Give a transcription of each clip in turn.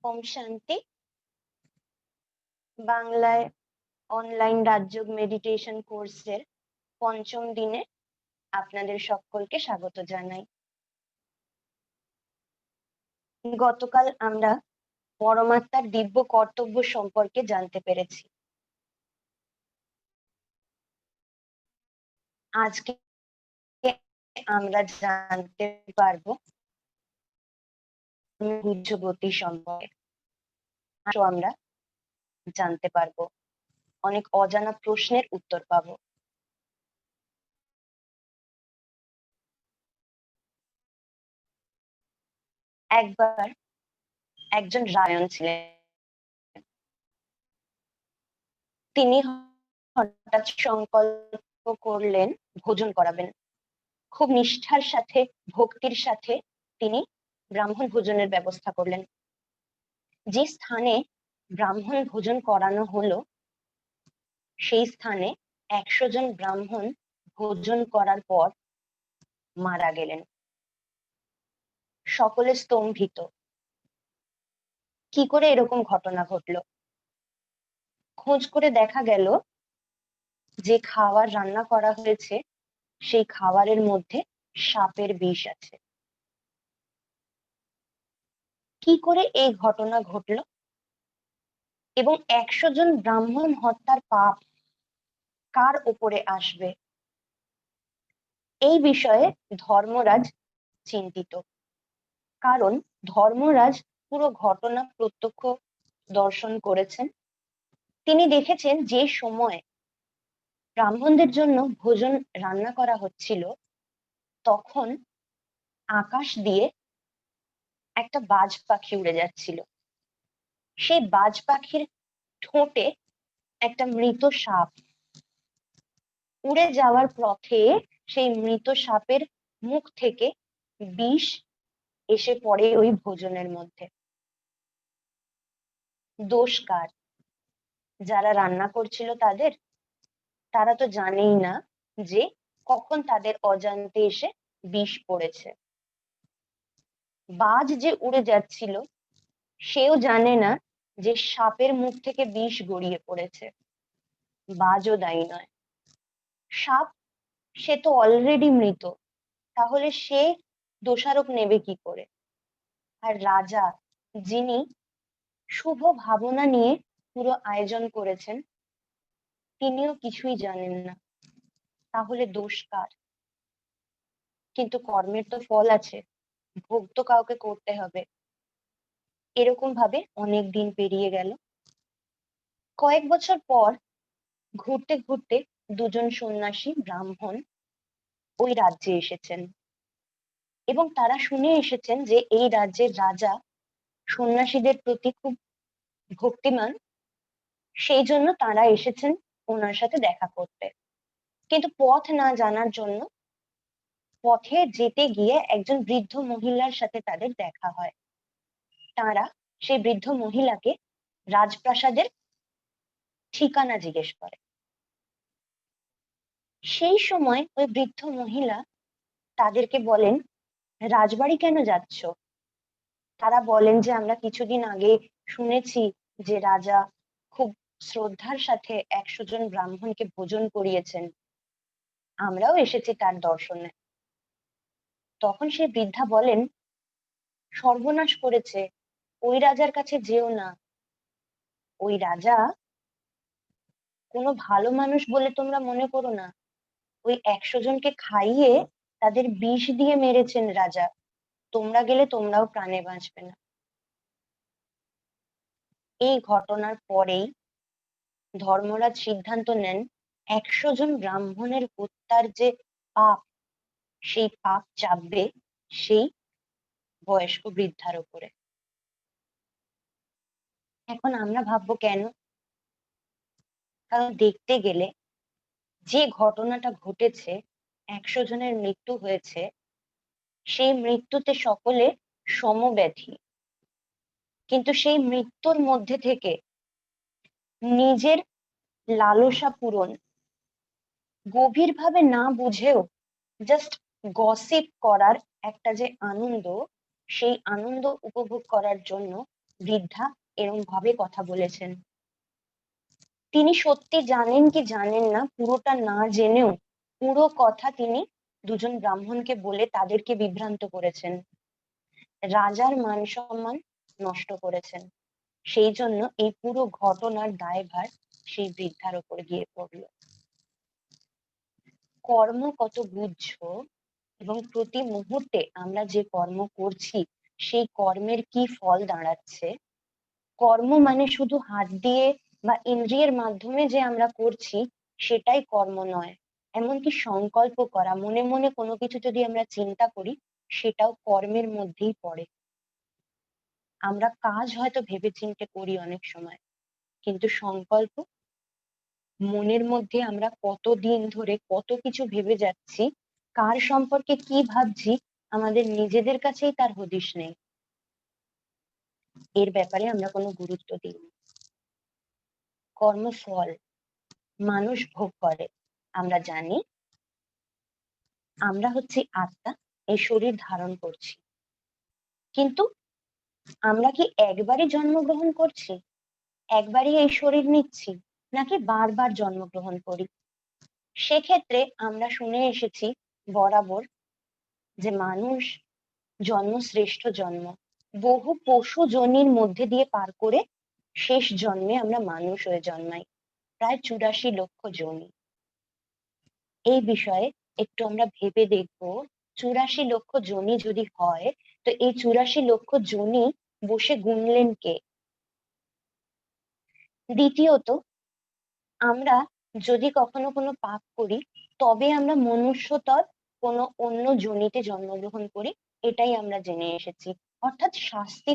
ওম শান্তি। বাংলায় online Rajyoga meditation কোর্সের পঞ্চম দিনে আপনাদের সকলকে স্বাগত জানাই। গতকাল আমরা পরমাত্মার দিব্য কর্তব্য সম্পর্কে জানতে পেরেছি। আজকে আমরা জানতে পারবো গুহ্য গতি সম্পর্কে। আমরা জানতে পারবো, অনেক অজানা প্রশ্নের উত্তর পাবো। একবার একজন রায়ন ছিলেন। তিনি হঠাৎ সংকল্প করলেন ভোজন করাবেন। খুব নিষ্ঠার সাথে, ভক্তির সাথে তিনি ব্রাহ্মণ ভোজনের ব্যবস্থা করলেন। যে স্থানে ব্রাহ্মণ ভোজন করানো হলো সেই স্থানে 100 জন ব্রাহ্মণ ভোজন করার পর মারা গেলেন। সকলে স্তম্ভিত। কি করে এরকম ঘটনা ঘটলো? খোঁজ করে দেখা গেল যে খাবার রান্না করা হয়েছে সেই খাবারের মধ্যে সাপের বিষ আছে। কি করে এই ঘটনা ঘটলো এবং 100 জন ব্রাহ্মণ হত্যার পাপ কার উপরে আসবে, এই বিষয়ে ধর্মরাজ চিন্তিত। কারণ ধর্মরাজ পুরো ঘটনা প্রত্যক্ষ দর্শন করেছেন। তিনি দেখেছেন যে সময় ব্রাহ্মণদের জন্য ভোজন রান্না করা হচ্ছিল তখন আকাশ দিয়ে একটা বাজ পাখি উড়ে যাচ্ছিল। সেই বাজ পাখির ঠোঁটে একটা মৃত সাপ। উড়ে যাওয়ার পথে সেই মৃত সাপের মুখ থেকে বিষ এসে পড়ে ওই ভোজনের মধ্যে। দোষ কার? যারা রান্না করছিল তাদের? তারা তো জানেই না যে কখন তাদের অজান্তে এসে বিষ পড়েছে। বাজ যে উড়ে যাচ্ছিল সেও জানে না যে সাপের মুখ থেকে বিষ গড়িয়ে পড়েছে। বাজও দায়ী নয়। সাপ, সে তো অলরেডি মৃত, তাহলে সে দোষারোপ নেবে কি করে? আর রাজা, যিনি শুভ ভাবনা নিয়ে পুরো আয়োজন করেছেন, তিনিও কিছুই জানেন না। তাহলে দোষ কার? কিন্তু কর্মের তো ফল আছে, ভোগ তো কাউকে করতে হবে। এরকম ভাবে অনেক দিন পেরিয়ে গেল। কয়েক বছর পর ঘুরতে ঘুরতে দুজন সন্ন্যাসী ব্রাহ্মণ ওই রাজ্যে এসেছেন এবং তারা শুনে এসেছেন যে এই রাজ্যের রাজা সন্ন্যাসীদের প্রতি খুব ভক্তিমান। সেই জন্য তারা এসেছেন ওনার সাথে দেখা করতে। কিন্তু পথ না জানার জন্য পথে যেতে গিয়ে একজন বৃদ্ধ মহিলার সাথে তাদের দেখা হয়। তারা সেই বৃদ্ধ মহিলাকে রাজপ্রাসাদের ঠিকানা জিজ্ঞেস করে। সেই সময় ওই বৃদ্ধ মহিলা তাদেরকে বলেন, রাজবাড়ি কেন যাচ্ছ? তারা বলেন যে আমরা কিছুদিন আগে শুনেছি যে রাজা খুব শ্রদ্ধার সাথে 100 জন ব্রাহ্মণকে ভোজন করিয়েছেন, আমরাও এসেছি তার দর্শনে। তখন সে বৃদ্ধা বলেন, সর্বনাশ করেছে, ওই রাজার কাছে যেও না। ওই রাজা কোনো ভালো মানুষ বলে তোমরা মনে করো না। ওই 100 জনকে খাইয়ে তাদের বিষ দিয়ে মেরেছেন রাজা। তোমরা গেলে তোমরাও প্রাণে বাঁচবে না। এই ঘটনার পরেই ধর্মরাজ সিদ্ধান্ত নেন 100 জন ব্রাহ্মণের হত্যার যে পাপ, সেই পাপ চাপবে সেই বয়স্ক বৃদ্ধার উপরে। এখন আমরা ভাববো কেন? কারণ দেখতে গেলে যে ঘটনাটা ঘটেছে, 100 জনের মৃত্যু হয়েছে, সেই মৃত্যুতে সকলে সমব্যথী। কিন্তু সেই মৃত্যুর মধ্যে থেকে নিজের লালসা পূরণ গভীরভাবে না বুঝেও জাস্ট গসিপ করার একটা যে আনন্দ, সেই আনন্দ উপভোগ করার জন্য বৃদ্ধা এরকম ভাবে কথা বলেছেন। তিনি সত্যি জানেন কি জানেন না, পুরোটা না জেনেও পুরো কথা তিনি দুজন ব্রাহ্মণকে বলে তাদেরকে বিভ্রান্ত করেছেন, রাজার মান সম্মান নষ্ট করেছেন। সেই জন্য এই পুরো ঘটনার দায়ভার সেই বৃদ্ধার ওপর গিয়ে পড়লো। কর্ম কত গুহ্য, এবং প্রতি মুহূর্তে আমরা যে কর্ম করছি সেই কর্মের কি ফল দাঁড়াচ্ছে। কর্ম মানে শুধু হাত দিয়ে বা ইন্দ্রিয়ের মাধ্যমে যে আমরা করছি সেটাই কর্ম নয়। এমনকি সংকল্প করা, মনে মনে কোনো কিছু যদি আমরা চিন্তা করি, সেটাও কর্মের মধ্যেই পড়ে। আমরা কাজ হয়তো ভেবেচিন্তে করি অনেক সময়, কিন্তু সংকল্প, মনের মধ্যে আমরা কতদিন ধরে কত কিছু ভেবে যাচ্ছি, কার সম্পর্কে কি ভাবছি, আমাদের নিজেদের কাছেই তার হদিশ নেই। এর ব্যাপারে আমরা কোনো গুরুত্ব দিই না। কর্মফল মানুষ ভোগ করে। আমরা জানি আমরা হচ্ছে আত্মা, এই শরীর ধারণ করছি, কিন্তু আমরা কি একবারই জন্মগ্রহণ করছি, একবারই এই শরীর নিচ্ছি, নাকি বারবার জন্মগ্রহণ করি? সেক্ষেত্রে আমরা শুনে এসেছি বরাবর যে মানুষ জন্ম শ্রেষ্ঠ জন্ম, বহু পশু যোনির মধ্যে দিয়ে পার করে শেষ জন্মে আমরা মানুষ হয়ে জন্মাই, প্রায় 84 লক্ষ যোনি। এই বিষয়ে একটু আমরা ভেবে দেখব, 84 লক্ষ যোনি যদি হয়, তো এই 84 লক্ষ যোনি বসে গুনলেন কে? দ্বিতীয়ত, আমরা যদি কখনো কোনো পাপ করি, তবে আমরা মনুষ্যতর কোনো অন্য যোনিতে জন্মগ্রহণ করি, এটাই আমরা জেনে এসেছি। অর্থাৎ শাস্তি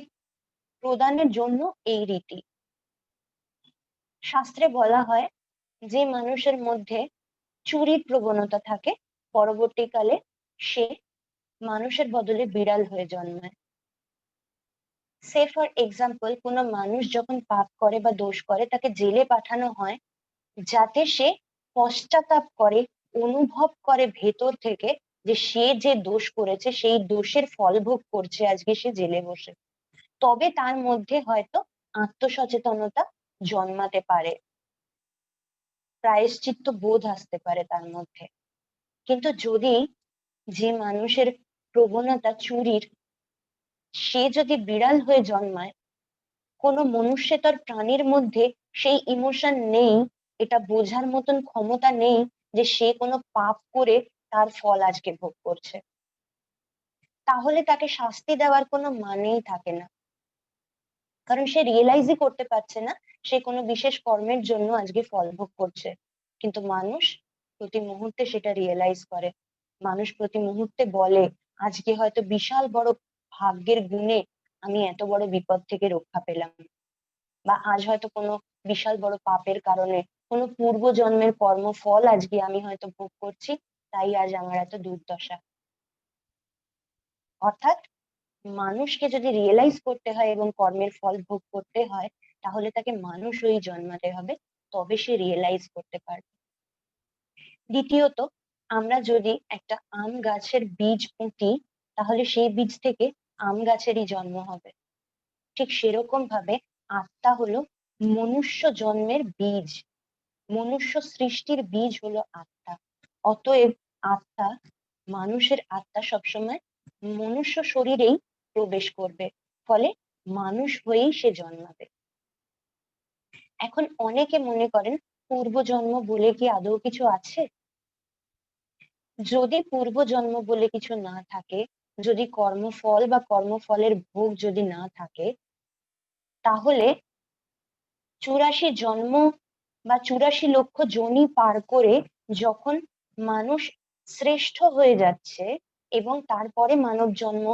প্রদানের জন্য এই রীতি। শাস্ত্রে বলা হয় যে মানুষের মধ্যে চুরির প্রবণতা থাকে, পরবর্তীকালে সে মানুষের বদলে বিড়াল হয়ে জন্মায়। সে ফর এক্সাম্পল, কোনো মানুষ যখন পাপ করে বা দোষ করে, তাকে জেলে পাঠানো হয় যাতে সে পশ্চাতাপ করে, অনুভব করে ভেতর থেকে যে সে যে দোষ করেছে সেই দোষের ফল ভোগ করছে আজকে সে জেলে বসে। তবে তার মধ্যে হয়তো আত্মসচেতনতা জন্মাতে পারে, প্রায়শ্চিত্ত বোধ আসতে পারে তার মধ্যে। কিন্তু যদি যে মানুষের প্রবণতা চুরির, সে যদি বিড়াল হয়ে জন্মায়, কোনো মনুষ্যেতর প্রাণীর মধ্যে সেই ইমোশন নেই, এটা বোঝার মতন ক্ষমতা নেই যে সে কোনো পাপ করে তার ফল আজকে ভোগ করছে, তাহলে তাকে শাস্তি দেওয়ার কোনো মানেই থাকে না। কারণ সে রিয়েলাইজই করতে পারছে না সে কোনো বিশেষ কর্মের জন্য আজকে ফল ভোগ করছে। কিন্তু মানুষ প্রতি মুহূর্তে সেটা রিয়েলাইজ করে। মানুষ প্রতি মুহূর্তে বলে, আজকে হয়তো বিশাল বড় ভাগ্যের গুণে আমি এত বড় বিপদ থেকে রক্ষা পেলাম, বা আজ হয়তো কোনো বিশাল বড় পাপের কারণে কোনো পূর্ব জন্মের কর্মফল আজকে আমি হয়তো ভোগ করছি, তাই আজ আমার এত দুর্দশা। অর্থাৎ মানুষকে যদি রিয়েলাইজ করতে হয় এবং কর্মের ফল ভোগ করতে হয়, তাহলে তাকে মানুষ হয়েই জন্মাতে হবে, তবে সে রিয়েলাইজ করতে পারবে। দ্বিতীয়ত, আমরা যদি একটা আম গাছের বীজ পুঁতি, তাহলে সেই বীজ থেকে আম গাছেরই জন্ম হবে। ঠিক সেরকম ভাবে আত্মা হলো মনুষ্য জন্মের বীজ, মনুষ্য সৃষ্টির বীজ হলো আত্মা। অতএব আত্মা, মানুষের আত্মা সবসময় মনুষ্য শরীরেই প্রবেশ করবে, ফলে মানুষ হয়েই সে জন্মাবে। এখন অনেকে মনে করেন পূর্বজন্ম বলে কি আদৌ কিছু আছে? যদি পূর্বজন্ম বলে কিছু না থাকে, যদি কর্মফল বা কর্মফলের ভোগ যদি না থাকে, তাহলে 84 জন্ম বা 84 লক্ষ যোনি পার করে যখন মানুষ শ্রেষ্ঠ হয়ে যাচ্ছে এবং তারপরে মানব জন্ম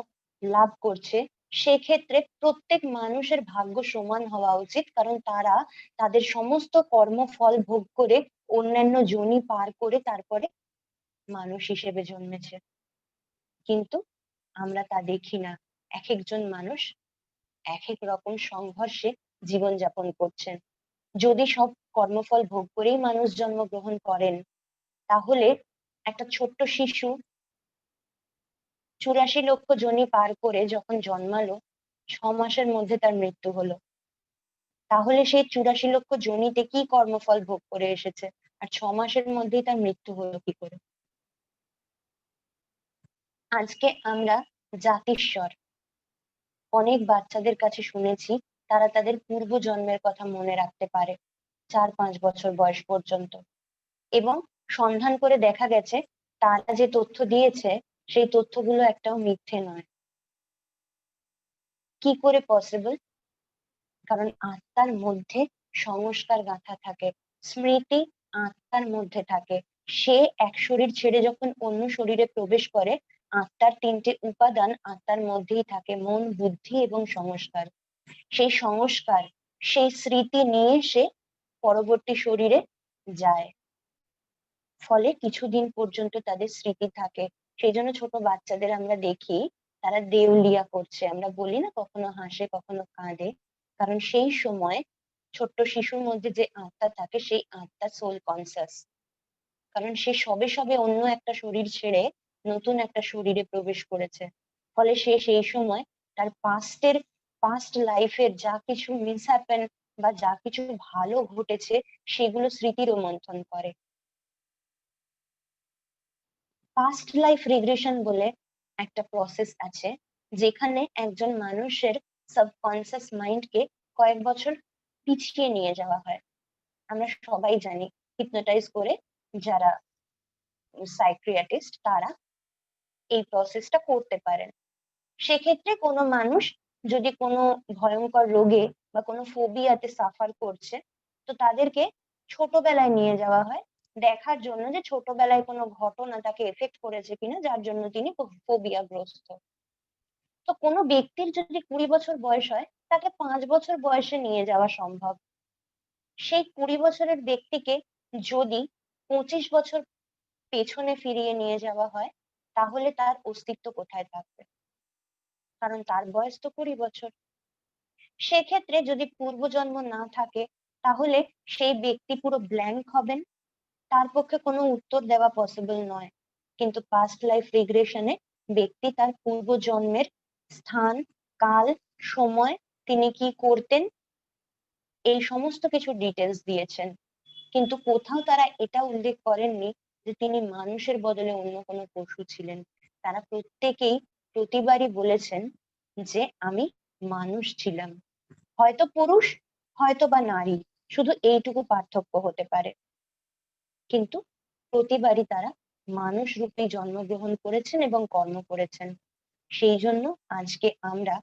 লাভ করছে, সেক্ষেত্রে প্রত্যেক মানুষের ভাগ্য সমান হওয়া উচিত, কারণ তারা তাদের সমস্ত কর্মফল ভোগ করে অন্যান্য যোনি পার করে তারপরে মানুষ হিসেবে জন্মেছে। কিন্তু আমরা তা দেখি না। এক একজন মানুষ এক এক রকম সংঘর্ষে জীবনযাপন করছেন। যদি সব কর্মফল ভোগ করেই মানুষ জন্মগ্রহণ করেন, তাহলে একটা ছোট্ট শিশু 84 লক্ষ যোনি পার করে যখন জন্মালো, 6 মাসের মধ্যে তার মৃত্যু হলো। তাহলে সেই 84 লক্ষ যোনিতে কি কর্মফল ভোগ করে এসেছে, আর 6 মাসের মধ্যেই তার মৃত্যু হলো কি করে? আজকে আমরা জাতিস্বর অনেক বাচ্চাদের কাছে শুনেছি তারা তাদের পূর্ব জন্মের কথা মনে রাখতে পারে 4-5 বছর বয়স পর্যন্ত, এবং সন্ধান করে দেখা গেছে তারা যে তথ্য দিয়েছে সেই তথ্যগুলো একটাও মিথ্যে নয়। কি করে পসিবল? কারণ আত্মার মধ্যে সংস্কার গাঁথা থাকে, স্মৃতি আত্মার মধ্যে থাকে। সে এক শরীর ছেড়ে যখন অন্য শরীরে প্রবেশ করে, আত্মার 3টে উপাদান আত্মার মধ্যেই থাকে, মন, বুদ্ধি এবং সংস্কার। সেই সংস্কার, সেই স্মৃতি নিয়ে সে পরবর্তী শরীরে যায়, ফলে কিছুদিন পর্যন্ত তাদের স্মৃতি থাকে। সেই জন্য ছোট বাচ্চাদের আমরা দেখি তারা দেউলিয়া করছে, আমরা বলি না কখনো হাসে কখনো কাঁদে, কারণ সেই সময় ছোট্ট শিশুর মধ্যে যে আত্মা থাকে সেই আত্মা সোল কনসাস, কারণ সে সবে সবে অন্য একটা শরীর ছেড়ে নতুন একটা শরীরে প্রবেশ করেছে। ফলে সে সেই সময় তার পাস্ট লাইফের যা কিছু মিস হ্যাপেন বা যা কিছু ভালো ঘটেছে সেগুলো স্মৃতি রোমন্থন করে। পাস্ট লাইফ রিগ্রেশন বলে একটা প্রসেস আছে, যেখানে একজন মানুষের সাবকনসিয়াস মাইন্ডকে কয়েক বছর পিছিয়ে নিয়ে যাওয়া হয়। আমরা সবাই জানি হিপনোটাইজ করে যারা সাইক্রিয়াটিস্ট তারা এই প্রসেসটা করতে পারেন। সেক্ষেত্রে কোনো মানুষ যদি কোনো ভয়ঙ্কর রোগে বা কোনো ফোবিয়াতে সাফার করছে, তো তাদেরকে ছোটবেলায় নিয়ে যাওয়া হয় দেখার জন্য যে ছোটবেলায় কোনো ঘটনা তাকে এফেক্ট করেছে কিনা যার জন্য তিনি ফোবিয়া গ্রস্ত। তো কোনো ব্যক্তির যদি 20 বছর বয়স হয়, তাকে 5 বছর বয়সে নিয়ে যাওয়া সম্ভব। সেই 20 বছরের ব্যক্তিকে যদি 25 বছর পেছনে ফিরিয়ে নিয়ে যাওয়া হয়, তাহলে তার অস্তিত্ব কোথায় থাকবে? কারণ তার বয়স তো 20 বছর। সেক্ষেত্রে যদি পূর্বজন্ম না থাকে, তাহলে সেই ব্যক্তি পুরো ব্ল্যাঙ্ক হবেন, তার পক্ষে কোনো উত্তর দেওয়া পসিবল নয়। কিন্তু পাস্ট লাইফ রিগ্রেশনে ব্যক্তি তার পূর্বজন্মের স্থান, কাল, সময়, তিনি কি করতেন, এই সমস্ত কিছু ডিটেলস দিয়েছেন, কিন্তু কোথাও তারা এটা উল্লেখ করেননি যে তিনি মানুষের বদলে অন্য কোনো পশু ছিলেন। তারা প্রত্যেকেই প্রতিবারই বলেছেন যে আমি মানুষ ছিলাম, হয়তো পুরুষ হয়তো বা নারী, শুধু এইটুকু পার্থক্য হতে পারে, কিন্তু প্রতিবারই তারা মানুষ রূপে জন্মগ্রহণ করেছেন এবং কর্ম করেছেন। সেই জন্য আজকে আমরা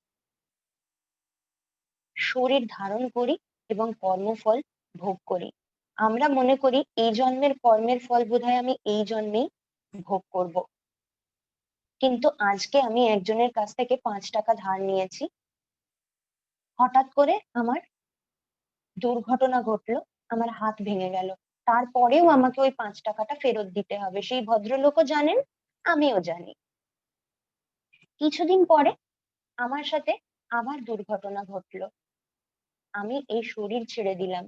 শরীর ধারণ করি এবং কর্মফল ভোগ করি। আমরা মনে করি এই জন্মের কর্মের ফল বোধহয় আমি এই জন্মেই ভোগ করব, কিন্তু আজকে আমি একজনের কাছ থেকে 5 টাকা ধার নিয়েছি, হঠাৎ করে আমার দুর্ঘটনা ঘটলো, আমার হাত ভেঙে গেল, তারপরেও আমাকে ওই 5 টাকাটা ফেরত দিতে হবে। সেই ভদ্রলোকও জানেন, আমিও জানি। কিছুদিন পরে আমার সাথে আবার দুর্ঘটনা ঘটলো, আমি এই শরীর ছেড়ে দিলাম,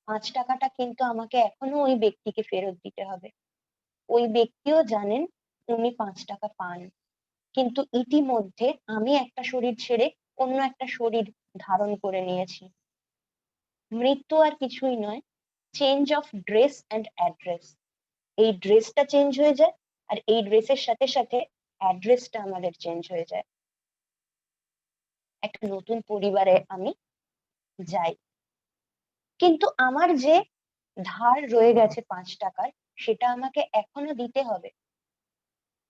5 টাকাটা কিন্তু আমাকে এখনো ওই ব্যক্তিকে ফেরত দিতে হবে। ওই ব্যক্তিও জানেন উনি 5 টাকা পান, কিন্তু ইতিমধ্যে আমি একটা শরীর ছেড়ে অন্য একটা শরীর ধারণ করে নিয়েছি। মৃত্যু আর কিছুই নয়, change of dress and address. এই ড্রেসটা চেঞ্জ হয়ে যায়, আর এই ড্রেসের সাথে সাথে অ্যাড্রেসটা আমাদের চেঞ্জ হয়ে যায়। একটা নতুন পরিবারে আমি যাই, কিন্তু আমার যে ধার রয়ে গেছে 5 টাকার, সেটা আমাকে এখনো দিতে হবে।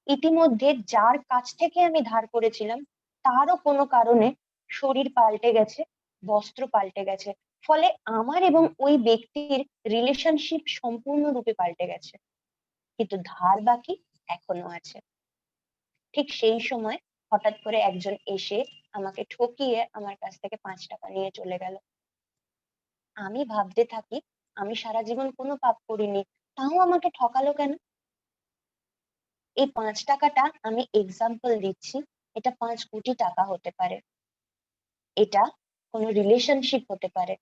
ইতিমধ্যে যার কাছ থেকে আমি ধার করেছিলাম তারও কোনো কারণে শরীর পাল্টে গেছে, বস্ত্র পাল্টে গেছে, ফলে আমার এবং ওই ব্যক্তির রিলেশনশিপ সম্পূর্ণরূপে পাল্টে গেছে, কিন্তু ধার বাকি এখনো আছে। ঠিক সেই সময় হঠাৎ করে একজন এসে আমাকে ঠকিয়ে আমার কাছ থেকে 5 টাকা নিয়ে চলে গেল। আমি ভাবতে থাকি আমি সারা জীবন কোনো পাপ করিনি, তাও আমাকে ঠকালো কেন? এই 5 টাকাটা আমি এক্সাম্পল দিচ্ছি, এটা 5 কোটি টাকা হতে পারে, এটা কোনো রিলেশনশিপ হতে পারে,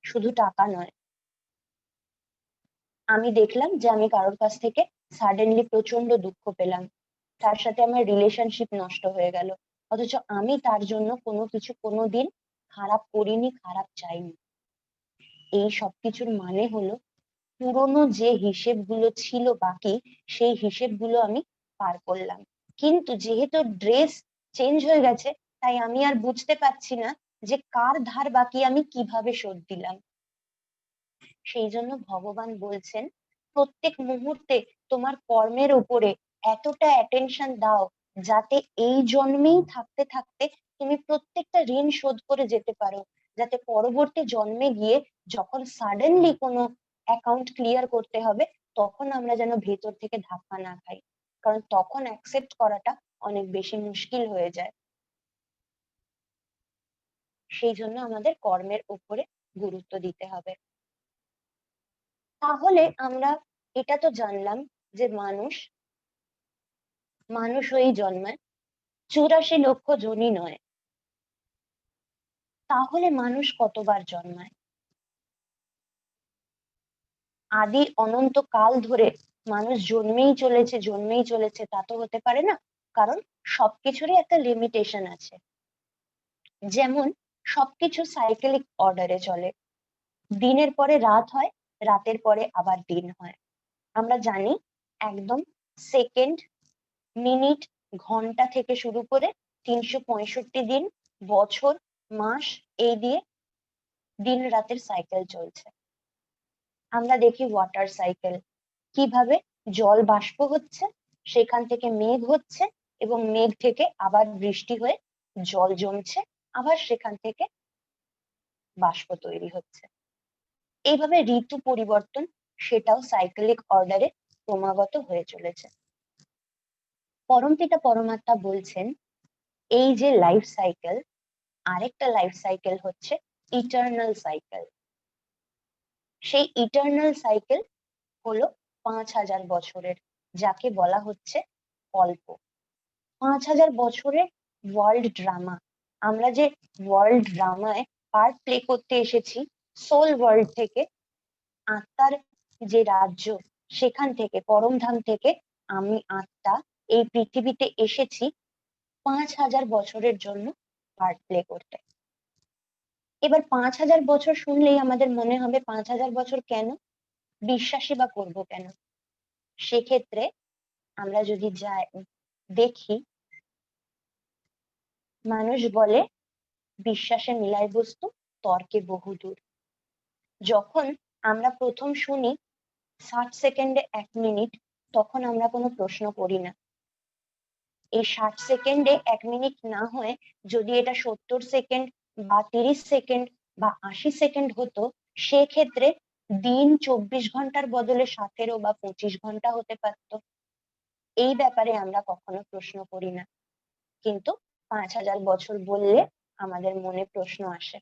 শুধু টাকা নয়। আমি দেখলাম যে আমি কারোর কাছ থেকে সাডেনলি প্রচন্ড দুঃখ পেলাম, তার সাথে আমার রিলেশনশিপ নষ্ট হয়ে গেল, অথচ আমি তার জন্য কোনো কিছু কোনোদিন খারাপ করিনি, খারাপ চাইনি। এই সবকিছুর মানে হলো পুরোনো যে হিসেবগুলো ছিল বাকি, সেই হিসেবগুলো আমি পার করলাম। কিন্তু যেহেতু ড্রেস চেঞ্জ হয়ে গেছে, তাই আমি আর বুঝতে পারছি না যে কার ধার বাকি আমি কিভাবে শোধ দিলাম। সেই জন্য ভগবান বলছেন, প্রত্যেক মুহূর্তে তোমার কর্মের উপরে এতটা অ্যাটেনশন দাও যাতে এই জন্মেই থাকতে থাকতে তুমি প্রত্যেকটা ঋণ শোধ করে যেতে পারো, যাতে পরবর্তী জন্মে গিয়ে যখন সাডেনলি কোনো অ্যাকাউন্ট ক্লিয়ার করতে হবে, তখন আমরা যেন ভেতর থেকে ধাক্কা না খাই, কারণ তখন অ্যাকসেপ্ট করাটা অনেক বেশি মুশকিল হয়ে যায়। সেই জন্য আমাদের কর্মের উপরে গুরুত্ব দিতে হবে। তাহলে আমরা এটা তো জানলাম যে মানুষ মানুষ হয়েই জন্মায়, 84 লক্ষ যোনি নয়। তাহলে মানুষ কতবার জন্মায়? আদি অনন্ত কাল ধরে মানুষ জন্মেই চলেছে তা তো হতে পারে না, কারণ সবকিছুরই একটা লিমিটেশন আছে। যেমন সবকিছু সাইকেলিক অর্ডারে চলে, দিনের পরে রাত হয়, রাতের পরে আবার দিন হয়। আমরা জানি একদম সেকেন্ড, মিনিট, ঘন্টা থেকে শুরু করে 365 দিন, বছর, মাস, এই দিয়ে দিন রাতের সাইকেল চলছে। আমরা দেখি ওয়াটার সাইকেল, কিভাবে জল বাষ্প হচ্ছে, সেখান থেকে মেঘ হচ্ছে, এবং মেঘ থেকে আবার বৃষ্টি হয়ে জল জমছে, আবার সেখান থেকে বাষ্প তৈরি হচ্ছে। এইভাবে ঋতু পরিবর্তন, সেটাও সাইকেলিক অর্ডারে ক্রমাগত হয়ে চলেছে। পরমপিতা পরমাত্মা বলছেন, এই যে লাইফ সাইকেল, আরেকটা লাইফ সাইকেল হচ্ছে ইটার্নাল সাইকেল। সেই ইটার্নাল সাইকেল হলো 5000 বছরের, যাকে বলা হচ্ছে কল্প। 5000 বছরের ওয়ার্ল্ড ড্রামা। আমরা যে ওয়ার্ল্ড ড্রামায় পার্ট প্লে করতে এসেছি, সোল ওয়ার্ল্ড থেকে, আত্মার যে রাজ্য, সেখান থেকে, পরমধাম থেকে আমি আত্মা এই পৃথিবীতে এসেছি 5000 বছরের জন্য পার্ট প্লে করতে। এবার 5000 বছর শুনলেই আমাদের মনে হবে 5000 বছর কেন, বিশ্বাসী বা করবো কেন? সেক্ষেত্রে আমরা যদি যাই দেখি, মানুষ বলে বিশ্বাসে মিলাই বস্তু, তর্কে বহুদূর। যখন আমরা প্রথম শুনি 60 সেকেন্ডে 1 মিনিট, তখন আমরা কোনো প্রশ্ন করি না। এই 60 সেকেন্ডে 1 মিনিট না হয়ে যদি এটা 70 সেকেন্ড বা 30 সেকেন্ড বা 80 সেকেন্ড হতো, সেক্ষেত্রে দিন 24 ঘন্টার বদলে 17 বা 25 ঘন্টা হতে পারতো। এই ব্যাপারে আমরা কখনো প্রশ্ন করি না, কিন্তু 5000 বছর বললে আমাদের মনে প্রশ্ন আসে।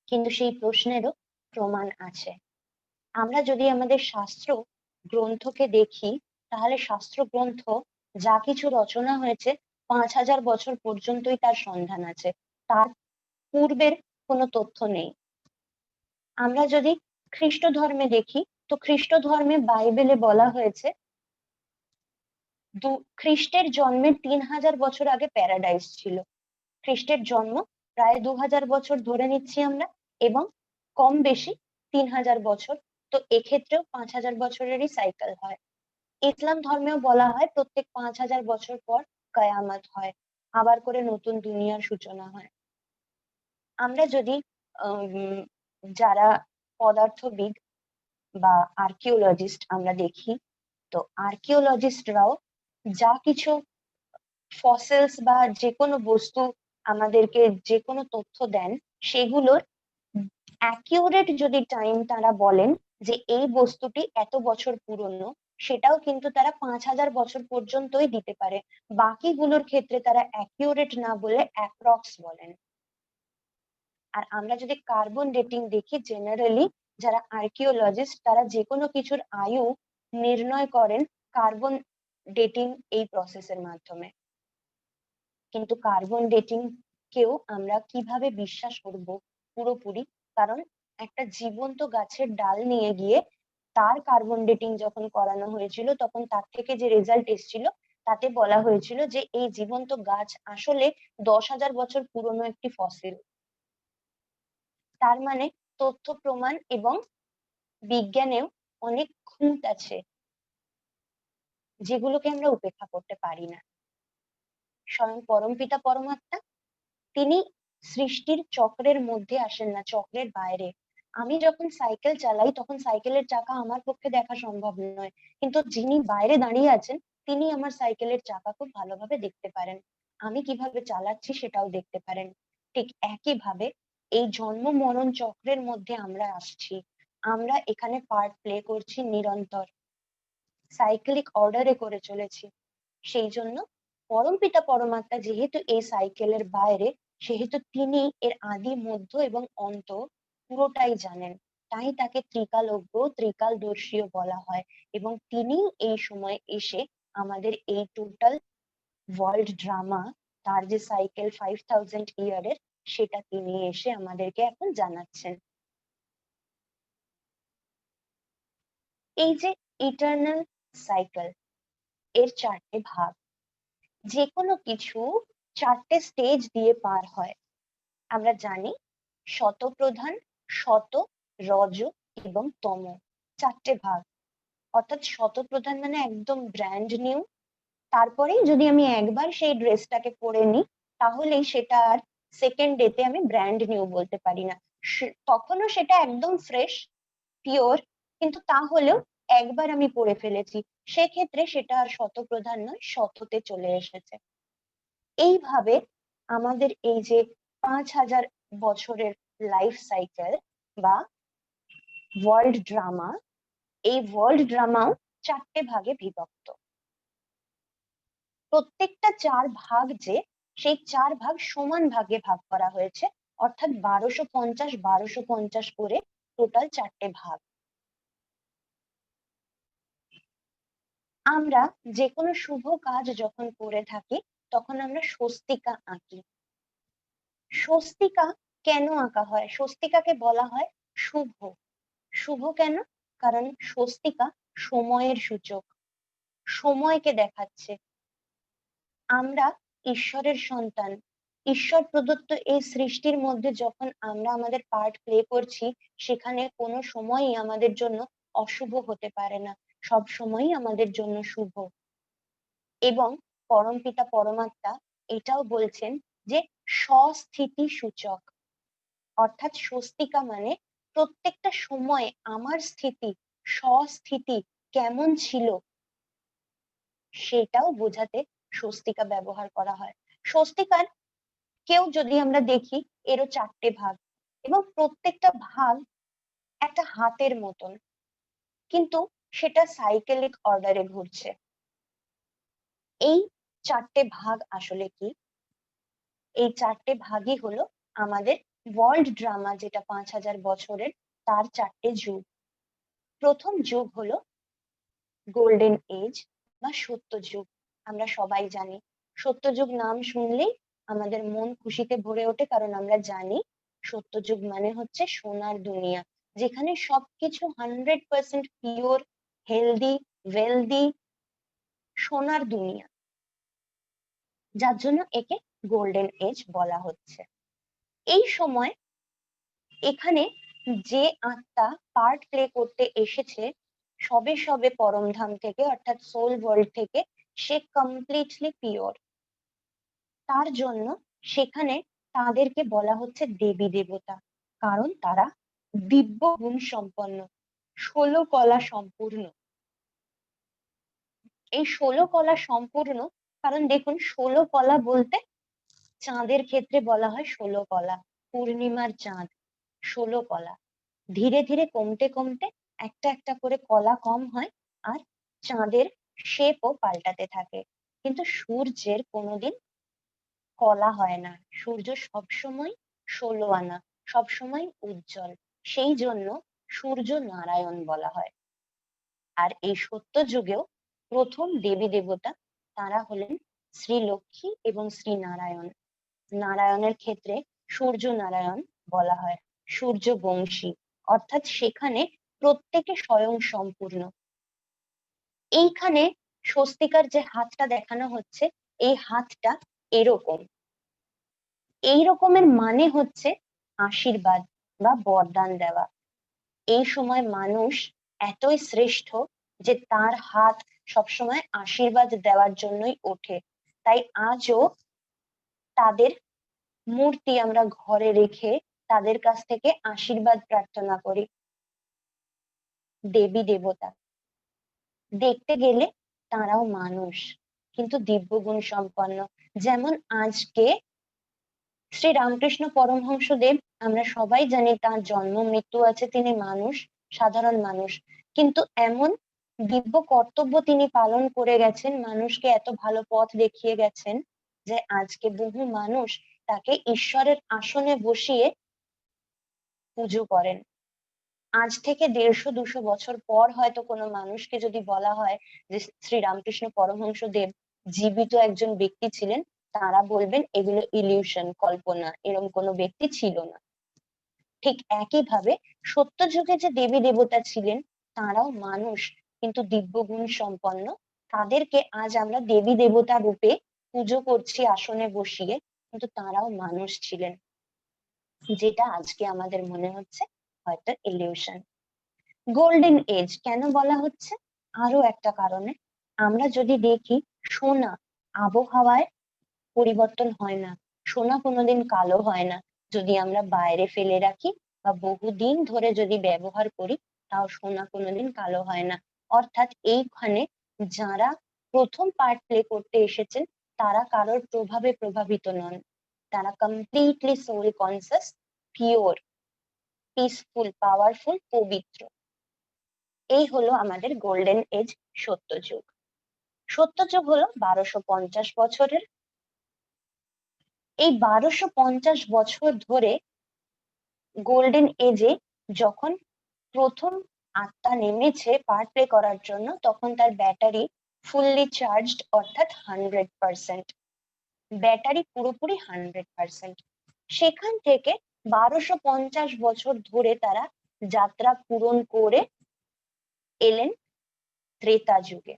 কিন্তু সেই প্রশ্নেরও প্রমাণ আছে। আমরা যদি আমাদের শাস্ত্র গ্রন্থকে দেখি, তাহলে শাস্ত্র গ্রন্থ যা কিছু রচনা হয়েছে 5000 বছর পর্যন্তই তার সন্ধান আছে, তার পূর্বের কোনো তথ্য নেই। আমরা যদি খ্রিস্ট ধর্মে দেখি, তো খ্রিস্ট ধর্মে বাইবেলে বলা হয়েছে খ্রিস্টের জন্মের 3000 বছর আগে প্যারাডাইস ছিল। খ্রিস্টের জন্ম প্রায় 2000 বছর ধরে নিচ্ছি আমরা, এবং কম বেশি 3000 বছর, তো এক্ষেত্রেও 5000 বছরেরই সাইকেল হয়। ইসলাম ধর্মেও বলা হয় প্রত্যেক 5000 বছর পর কায়ামত হয়, আবার করে নতুন দুনিয়ার সূচনা হয়। আমরা যদি যারা পদার্থবিদ বা আর্কিওলজিস্ট আমরা দেখি, তো আর্কিওলজিস্টরাও যা কিছু ফসিলস বা যে কোনো বস্তু আমাদেরকে যে কোনো তথ্য দেন, সেগুলোর অ্যাকিউরেট যদি টাইম তারা বলেন যে এই বস্তুটি এত বছর পুরনো, সেটাও কিন্তু তারা 5000 বছর পর্যন্তই দিতে পারে। বাকিগুলোর ক্ষেত্রে তারা অ্যাকিউরেট না বলে অ্যাপ্রক্স বলেন। আর আমরা যদি কার্বন ডেটিং দেখি, জেনারেলি যারা আর্কিওলজিস্ট তারা যে কোনো কিছুর আয়ু নির্ণয় করেন কার্বন ডেটিং এই প্রসেসের মাধ্যমে। কিন্তু কার্বন ডেটিং কেও আমরা কিভাবে বিশ্বাস করব পুরোপুরি? কারণ একটা জীবন্ত গাছের ডাল নিয়ে গিয়ে তার কার্বন ডেটিং যখন করানো হয়েছিল, তখন তার থেকে যে রেজাল্ট এসেছিল তাতে বলা হয়েছিল যে এই জীবন্ত গাছ আসলে 10,000 বছর পুরনো একটি ফসিল। তার মানে তথ্য প্রমাণ এবং বিজ্ঞানেও অনেক খুঁত আছে যেগুলোকে আমরা উপেক্ষা করতে পারি না। স্বয়ং পরমপিতা পরমাত্মা তিনি সৃষ্টির চক্রের মধ্যে আসেন না, চক্রের বাইরে। আমি যখন সাইকেল চালাই তখন সাইকেলের চাকা আমার পক্ষে দেখা সম্ভব নয়, কিন্তু যিনি বাইরে দাঁড়িয়ে আছেন তিনি আমার সাইকেলের চাকা খুব ভালোভাবে দেখতে পারেন, আমি কিভাবে চালাচ্ছি সেটাও দেখতে পারেন। ঠিক একই ভাবে এই জন্ম মরণ চক্রের মধ্যে আমরা আসছি, আমরা এখানে পার্ট প্লে করছি নিরন্তর, সাইক্লিক অর্ডারে করে চলেছি। সেই জন্য পরমপিতা পরমাত্মা যেহেতু এই সাইকেলের বাইরে, সেহেতু তিনি এর আদি মধ্য এবং অন্ত পুরোটাই জানেন, তাই তাকে ত্রিকালজ্ঞ ত্রিকালদর্শীও বলা হয়। এবং তিনি এই সময় এসে আমাদের এই টোটাল ওয়ার্ল্ড ড্রামা, তার যে সাইকেল 5000 ইয়ারের, সেটা তিনি এসে আমাদেরকে এখন জানাচ্ছেন। এই যে ইটার্নাল সাইকেল, এর 4টে ভাগ, যে কোনো কিছু 4টে স্টেজ দিয়ে পার হয়। আমরা জানি শতপ্রধান, শত, রজ এবং তম, 4টে ভাগ। অর্থাৎ শতপ্রধান মানে একদম ব্র্যান্ড নিউ, তারপরেই যদি আমি একবার সেই ড্রেসটাকে পরে নিই তাহলেই সেটা আর সেকেন্ড ডেতে আমি ব্র্যান্ড নিউ বলতে পারি না, তখনও সেটা একদম ফ্রেশ পিওর, কিন্তু তাহলেও একবার আমি পরে ফেলেছি, সেক্ষেত্রে সেটা আর শতপ্রধান নয়, শততে চলে এসেছে। এইভাবে আমাদের এই যে 5,000 বছরের লাইফ সাইকেল বা ওয়ার্ল্ড ড্রামা, এই ওয়ার্ল্ড ড্রামাও 4টে ভাগে বিভক্ত। প্রত্যেকটা 4 ভাগ যে, সেই 4 ভাগ সমান ভাগে ভাগ করা হয়েছে, অর্থাৎ 1250 1250 করে টোটাল 4টে ভাগ। আমরা যে কোনো শুভ কাজ যখন করে থাকি তখন আমরা স্বস্তিকা আঁকি। স্বস্তিকা কেন আঁকা হয়? স্বস্তিকাকে বলা হয় শুভ। শুভ কেন? কারণ স্বস্তিকা সময়ের সূচক, সময়কে দেখাচ্ছে। আমরা ঈশ্বরের সন্তান, ঈশ্বর প্রদত্ত এই সৃষ্টির মধ্যে যখন আমরা আমাদের পার্ট প্লে করছি, সেখানে কোনো সময়ই আমাদের জন্য অশুভ হতে পারে না, সব সময়ই আমাদের জন্য শুভ। এবং পরমপিতা পরমাত্মা এটাও বলছেন যে স্বস্থিতি সূচক, অর্থাৎ স্বস্তিকা মানে প্রত্যেকটা সময় আমার স্থিতি, স্বস্থিতি কেমন ছিল সেটাও বোঝাতে স্বস্তিকা ব্যবহার করা হয়। স্বস্তিকার কেউ যদি আমরা দেখি, এরও 4টে ভাগ, এবং প্রত্যেকটা ভাগ একটা হাতের মতন, কিন্তু সেটা সাইকেলিক অর্ডারে ঘুরছে। এই 4টে ভাগ আসলে কি? এই 4টে ভাগই হলো আমাদের ওয়ার্ল্ড ড্রামা, যেটা 5,000 বছরের, তার 4টে যুগ। প্রথম যুগ হলো গোল্ডেন এজ বা সত্যযুগ। আমরা সবাই জানি সত্যযুগ নাম শুনলেই আমাদের মন খুশিতে ভরে ওঠে, কারণ আমরা জানি সত্যযুগ মানে হচ্ছে সোনার দুনিয়া, যেখানে সবকিছু 100% পিওর, হেলদি, ওয়েলদি, সোনার দুনিয়া, যার জন্য একে গোল্ডেন এজ বলা হচ্ছে। এই সময় এখানে যে আত্মা পার্ট প্লে করতে এসেছে সবে সবে পরমধাম থেকে, অর্থাৎ সোল ওয়ার্ল্ড থেকে, সে কমপ্লিটলি পিওর। তার জন্য সেখানে তাদেরকে বলা হচ্ছে দেবী দেবতা, কারণ তারা দিব্য গুণ সম্পন্ন, 16 কলা সম্পূর্ণ। এই 16 কলা সম্পূর্ণ কারণ দেখুন, 16 কলা বলতে চাঁদের ক্ষেত্রে বলা হয় 16 কলা, পূর্ণিমার চাঁদ 16 কলা, ধীরে ধীরে কমতে কমতে একটা একটা করে কলা কম হয়, আর চাঁদের শেপও পাল্টাতে থাকে। কিন্তু সূর্যের কোনোদিন কলা হয় না, সূর্য সবসময় 16 আনা, সবসময় উজ্জ্বল, সেই জন্য সূর্য নারায়ণ বলা হয়। আর এই সত্য যুগেও প্রথম দেবী দেবতা তারা হলেন শ্রী লক্ষ্মী এবং শ্রী নারায়ণ। নারায়ণের ক্ষেত্রে সূর্য নারায়ণ বলা হয়, সূর্য বংশী, অর্থাৎ সেখানে প্রত্যেকে স্বয়ং সম্পূর্ণ। এইখানে স্বস্তিকার যে হাতটা দেখানো হচ্ছে, এই হাতটা এরকম, এই রকমের মানে হচ্ছে আশীর্বাদ বা বরদান দেওয়া। এই সময় মানুষ এতই শ্রেষ্ঠ যে তার হাত সবসময় আশীর্বাদ দেওয়ার জন্যই ওঠে। তাই আজও তাদের মূর্তি আমরা ঘরে রেখে তাদের কাছ থেকে আশীর্বাদ প্রার্থনা করি। দেবী দেবতা দেখতে গেলে তারাও মানুষ, কিন্তু দিব্যগুণ সম্পন্ন। যেমন আজকে শ্রী রামকৃষ্ণ পরমহংসদেব, আমরা সবাই জানি তার জন্ম মৃত্যু আছে, তিনি মানুষ, সাধারণ মানুষ, কিন্তু এমন দিব্য কর্তব্য তিনি পালন করে গেছেন, মানুষকে এত ভালো পথ দেখিয়ে গেছেন যে আজকে বহু মানুষ তাকে ঈশ্বরের আসনে বসিয়ে পুজো করেন। আজ থেকে 150-200 বছর পর হয়তো কোনো মানুষকে যদি বলা হয় যে শ্রী রামকৃষ্ণ পরমহংসদেব জীবিত একজন ব্যক্তি ছিলেন, তারা বলবেন এগুলো ইলিউশন, কল্পনা, এরকম কোনো ব্যক্তি ছিল না। ঠিক একইভাবে সত্য যুগে যে দেবী দেবতা ছিলেন তারাও মানুষ, কিন্তু দিব্যগুণ সম্পন্ন। তাদেরকে আজ আমরা দেবী দেবতা রূপে পুজো করছি আসনে বসিয়ে, কিন্তু তারাও মানুষ ছিলেন, যেটা আজকে আমাদের মনে হচ্ছে হয়তো ইলিউশন। গোল্ডেন এজ কেন বলা হচ্ছে? আরো একটা কারণে। আমরা যদি দেখি, সোনা আবহাওয়ায় পরিবর্তন হয় না, সোনা কোনোদিন কালো হয় না। যদি আমরা বাইরে ফেলে রাখি বা বহুদিন ধরে যদি ব্যবহার করি, তাও সোনা কোনোদিন কালো হয় না। অর্থাৎ এইখানে যারা প্রথম পার্ট প্লে করতে এসেছেন তারা কারোর প্রভাবে প্রভাবিত নন, তারা completely soul conscious, pure, peaceful, powerful, পবিত্র। এই হলো আমাদের গোল্ডেন এজ, সত্যযুগ। সত্যযুগ হলো 1250 বছরের। এই 1250 বছর ধরে গোল্ডেন এজে যখন প্রথম আত্মা নেমেছে পার্ট প্লে করার জন্য, তখন তার ব্যাটারি ফুললি চার্জড, অর্থাৎ 100%, ব্যাটারি পুরোপুরি 100%। সেখান থেকে 1250 বছর ধরে তারা যাত্রা পূরণ করে এলেন ত্রেতা যুগে।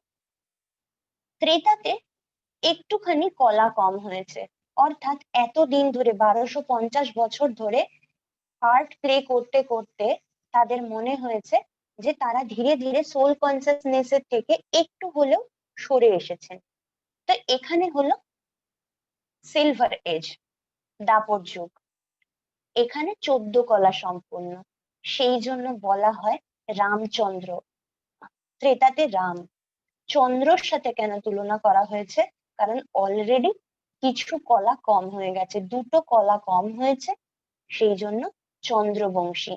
ত্রেতাতে একটুখানি কলা কম হয়েছে, অর্থাৎ এতদিন ধরে 1250 বছর ধরে পার্ট প্লে করতে করতে তাদের মনে হয়েছে যে তারা ধীরে ধীরে সোল কনসিয়াসনেস এর থেকে একটু হলেও সরে এসেছেন। তো এখানে হলো সিলভার এজ, দাপর যুগ। এখানে 14 কলা সম্পূর্ণ, সেই জন্য বলা হয় রামচন্দ্র। ত্রেতাতে রাম, চন্দ্রর সাথে কেন তুলনা করা হয়েছে? কারণ অলরেডি কিছু কলা কম হয়ে গেছে, 2টো কলা কম হয়েছে, সেই জন্য চন্দ্রবংশী।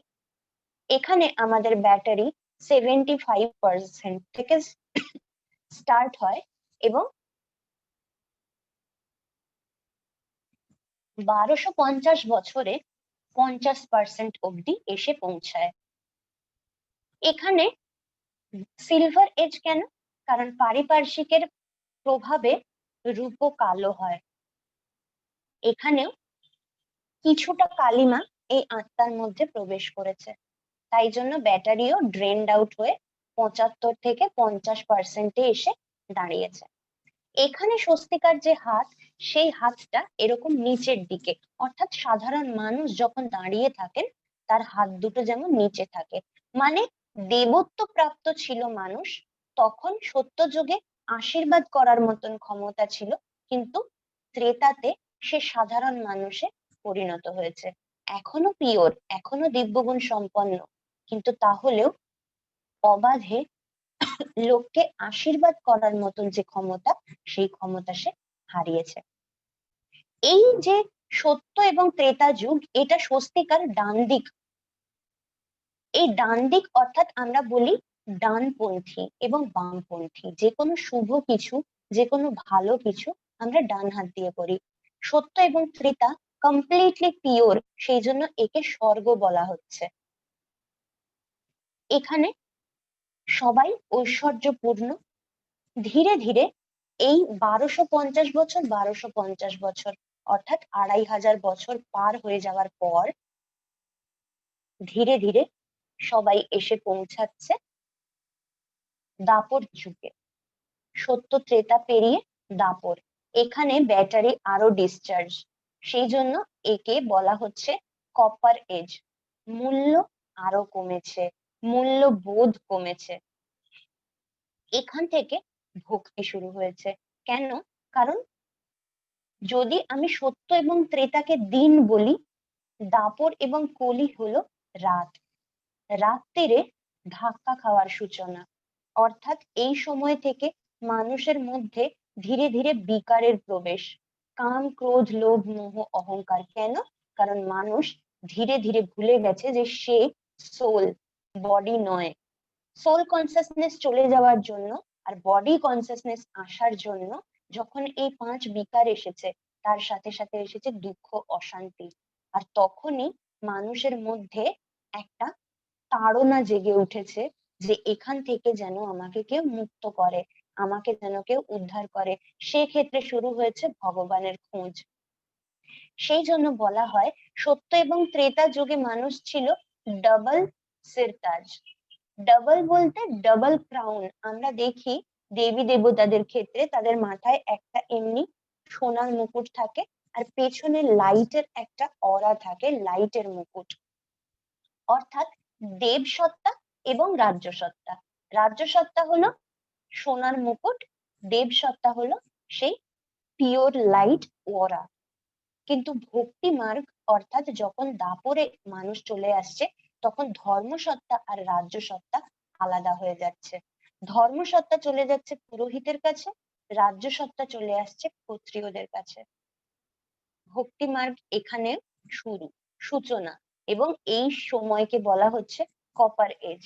এখানে আমাদের ব্যাটারি 75% থেকে স্টার্ট হয় এবং 1250 বছরে 50% অব্দি এসে পৌঁছায়। এখানে সিলভার এজ কেন? কারণ পারিপার্শ্বিকের প্রভাবে রূপ কালো হয়। এখানেও কিছুটা কালিমা এই আত্মার মধ্যে প্রবেশ করেছে, তাই জন্য ব্যাটারিও ড্রেনড আউট হয়ে 75 থেকে 50%-এ এসে দাঁড়িয়েছে। এখানে স্বস্তিকার যে হাত, সেই হাতটা এরকম নিচের দিকে, অর্থাৎ সাধারণ মানুষ যখন দাঁড়িয়ে থাকেন তার হাত দুটো যেমন নিচে থাকে, মানে দেবত্ব প্রাপ্ত ছিল মানুষ, তখন সত্যযুগে আশীর্বাদ করার মতন ক্ষমতা ছিল, কিন্তু ত্রেতাতে সে সাধারণ মানুষে পরিণত হয়েছে। এখনো পিওর, এখনো দিব্যগুণ সম্পন্ন, কিন্তু তাহলেও অবাধে লোককে আশীর্বাদ করার মতন যে ক্ষমতা, সেই ক্ষমতা সে হারিয়েছে। এই যে সত্য এবং ত্রেতা যুগ, এটা স্বস্তিকার ডান দিক। এই ডান দিক অর্থাৎ আমরা বলি ডানপন্থী এবং বামপন্থী, যে কোনো শুভ কিছু, যে কোনো ভালো কিছু আমরা ডান হাত দিয়ে করি। সত্য এবং ত্রেতা কমপ্লিটলি পিওর, সেই জন্য একে স্বর্গ বলা হচ্ছে। এখানে সবাই ঐশ্বর্যপূর্ণ। ধীরে ধীরে এই 1250 বছর, 1250 বছর অর্থাৎ 2500 বছর পার হয়ে যাওয়ার পর ধীরে ধীরে সবাই এসে পৌঁছাচ্ছে দাপর যুগে। সত্য ত্রেতা পেরিয়ে দাপর, এখানে ব্যাটারি আরো ডিসচার্জ, সেই জন্য একে বলা হচ্ছে কপার এজ। মূল্য আরো কমেছে, মূল্য বোধ কমেছে, এখান থেকে ভক্তি শুরু হয়েছে। কেন? কারণ যদি আমি সত্য এবং ত্রেতাকে দিন বলি, দাপর এবং কলি হলো রাত। রাত্রিরে ধাক্কা খাওয়ার সূচনা, অর্থাৎ এই সময় থেকে মানুষের মধ্যে ধীরে ধীরে বিকারের প্রবেশ, কাম ক্রোধ লোভ মোহ অহংকার। কেন? কারণ মানুষ ধীরে ধীরে ভুলে গেছে যে সে সোল, বডি নয়। সোল কনসিয়াসনেস চলে যাওয়ার জন্য আর বডি কনসিয়াসনেস আসার জন্য যখন এই পাঁচ বিকার এসেছে, তার সাথে সাথে এসেছে দুঃখ অশান্তি। আর তখনই মানুষের মধ্যে একটা তাড়না জেগে উঠেছে যে এখান থেকে যেন আমাকে কেউ মুক্ত করে, আমাকে যেন কেউ উদ্ধার করে। সেক্ষেত্রে শুরু হয়েছে ভগবানের খোঁজ। সেই জন্য বলা হয় সত্য এবং ত্রেতা যুগে মানুষ ছিল ডাবল সিরতাজ। ডাবল বলতে ডাবল ক্রাউন। আমরা দেখি দেবী দেবতাদের ক্ষেত্রে তাদের মাথায় একটা এমনি সোনার মুকুট থাকে, আর পেছনে লাইটের একটা অরা থাকে, লাইটের মুকুট। অর্থাৎ দেব সত্তা এবং রাজ্য সত্তা। রাজ্য সত্তা হলো সোনার মুকুট, দেব সত্তা হলো সেই পিওর লাইট ওরা। কিন্তু ভক্তি মার্গ অর্থাৎ যখন দাপরে মানুষ চলে আসছে, তখন ধর্মসত্তা আর রাজ্য সত্তা আলাদা হয়ে যাচ্ছে। ধর্মসত্তা চলে যাচ্ছে পুরোহিতের কাছে, রাজ্য সত্তা চলে আসছে ক্ষত্রিয়দের কাছে। ভক্তি মার্গ এখানে শুরু, সূচনা, এবং এই সময়কে বলা হচ্ছে কপার এজ।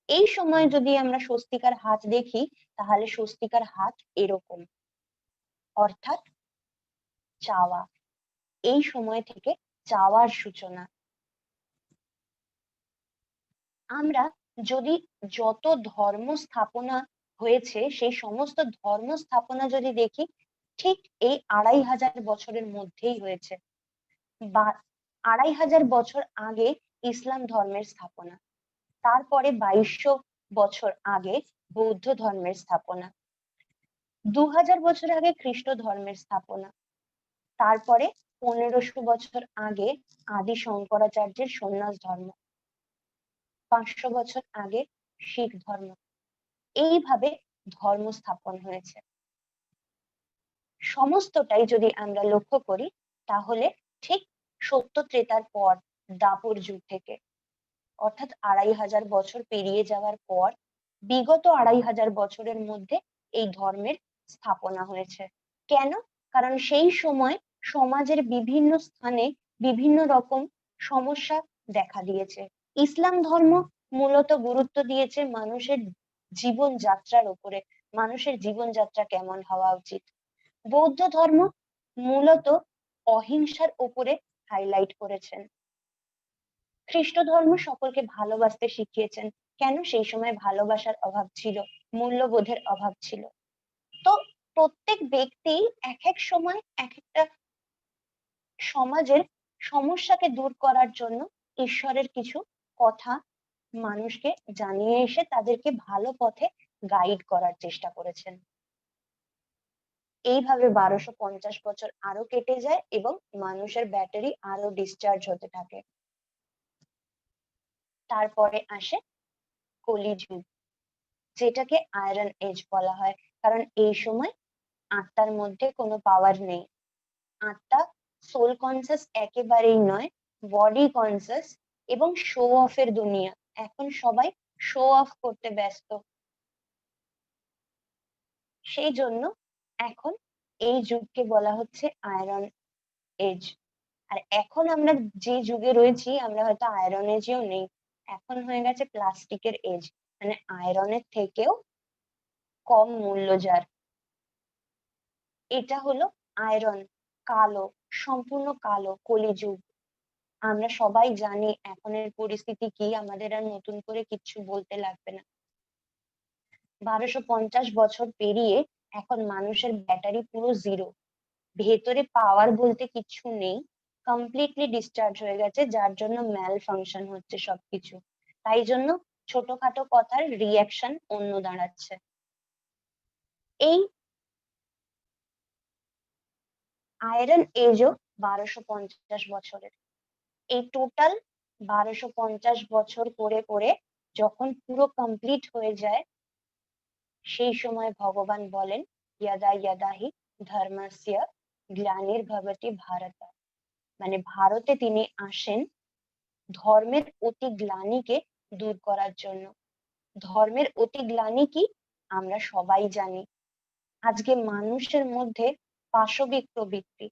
এই সময় যদি আমরা স্বস্তিকার হাত দেখি, তাহলে স্বস্তিকার হাত এরকম, অর্থাৎ চাওয়া। এই সময় থেকে চাওয়ার সূচনা। আমরা যদি যত ধর্ম স্থাপনা হয়েছে সেই সমস্ত ধর্ম স্থাপনা যদি দেখি, ঠিক এই 2500 বছরের মধ্যেই হয়েছে। বা 2500 বছর আগে ইসলাম ধর্মের স্থাপনা, তারপরে 2200 বছর আগে বৌদ্ধ ধর্মের স্থাপনা, 2000 বছর আগে খ্রিস্ট ধর্মের স্থাপনা, তারপরে 1500 বছর আগে আদি শঙ্করাচার্যের সন্ন্যাস ধর্ম, 500 বছর আগে শিখ ধর্ম। এইভাবে ধর্ম স্থাপন হয়েছে। সমস্তটাই যদি আমরা লক্ষ্য করি, তাহলে ঠিক সত্য ত্রেতার পর দাপর যুগ থেকে, অর্থাৎ 2500 বছর পেরিয়ে যাওয়ার পর বিগত 2500 বছরের মধ্যে এই ধর্মের স্থাপনা হয়েছে। কেন? কারণ সেই সময় সমাজের বিভিন্ন স্থানে বিভিন্ন রকম সমস্যা দেখা দিয়েছে। ইসলাম ধর্ম মূলত গুরুত্ব দিয়েছে মানুষের জীবনযাত্রার উপরে, মানুষের জীবনযাত্রা কেমন হওয়া উচিত। বৌদ্ধ ধর্ম মূলত অহিংসার উপরে হাইলাইট করেছেন। খ্রিস্ট ধর্ম সকলকে ভালোবাসতে শিখিয়েছেন। কেন? সেই সময় ভালোবাসার অভাব ছিল, মূল্যবোধের অভাব ছিল। তো প্রত্যেক ব্যক্তি এক এক সময় এক একটা সমাজের সমস্যাকে দূর করার জন্য ঈশ্বরের কিছু কথা মানুষকে জানিয়ে এসে তাদেরকে ভালো পথে গাইড করার চেষ্টা করেছেন। এইভাবে 1250 বছর আরো কেটে যায় এবং মানুষের ব্যাটারি আরো ডিসচার্জ হতে থাকে। তারপরে আসে কলিযুগ, যেটাকে আয়রন এজ বলা হয়। কারণ এই সময় আত্মার মধ্যে কোনো পাওয়ার নেই। আত্মা সোল কনসিয়াস একেবারেই নয়, বডি কনসিয়াস এবং শো অফের দুনিয়া। এখন সবাই শো অফ করতে ব্যস্ত, সেই জন্য এখন এই যুগকে বলা হচ্ছে আয়রন এজ। আর এখন আমরা যে যুগে রয়েছি, আমরা হয়তো আয়রন এজেও নেই, এখন হয়ে গেছে প্লাস্টিকের এজ, মানে আয়রনের থেকেও কম মূল্য যার। এটা হলো আয়রন, কালো, সম্পূর্ণ কালো কলিযুগ। আমরা সবাই জানি এখনের পরিস্থিতি কি, আমাদের আর নতুন করে কিচ্ছু বলতে লাগবে না। 1250 বছর পেরিয়ে এখন মানুষের ব্যাটারি পুরো জিরো, ভেতরে পাওয়ার বলতে কিছু নেই, কমপ্লিটলি ডিসচার্জ হয়ে গেছে, যার জন্য ম্যাল ফাংশন হচ্ছে সবকিছু। তাই জন্য ছোটখাটো কথার রিয়াকশন অন্য দাঁড়াচ্ছে। এই আয়রন এজও 1250 বছরের। এই টোটাল 1250 বছর করে করে যখন পুরো কমপ্লিট হয়ে যায়, সেই সময় ভগবান বলেন ইয়াদা ইয়াদাহি ধর্মস্য গ্লানির্ভবতি ভারত, মানে ভারতে তিনি আসেন ধর্মের অতি গ্লানিকে দূর করার জন্য। ধর্মের অতি গ্লানি কি আমরা সবাই জানি। আজকে মানুষের মধ্যে পাশবিক প্রবৃত্তি।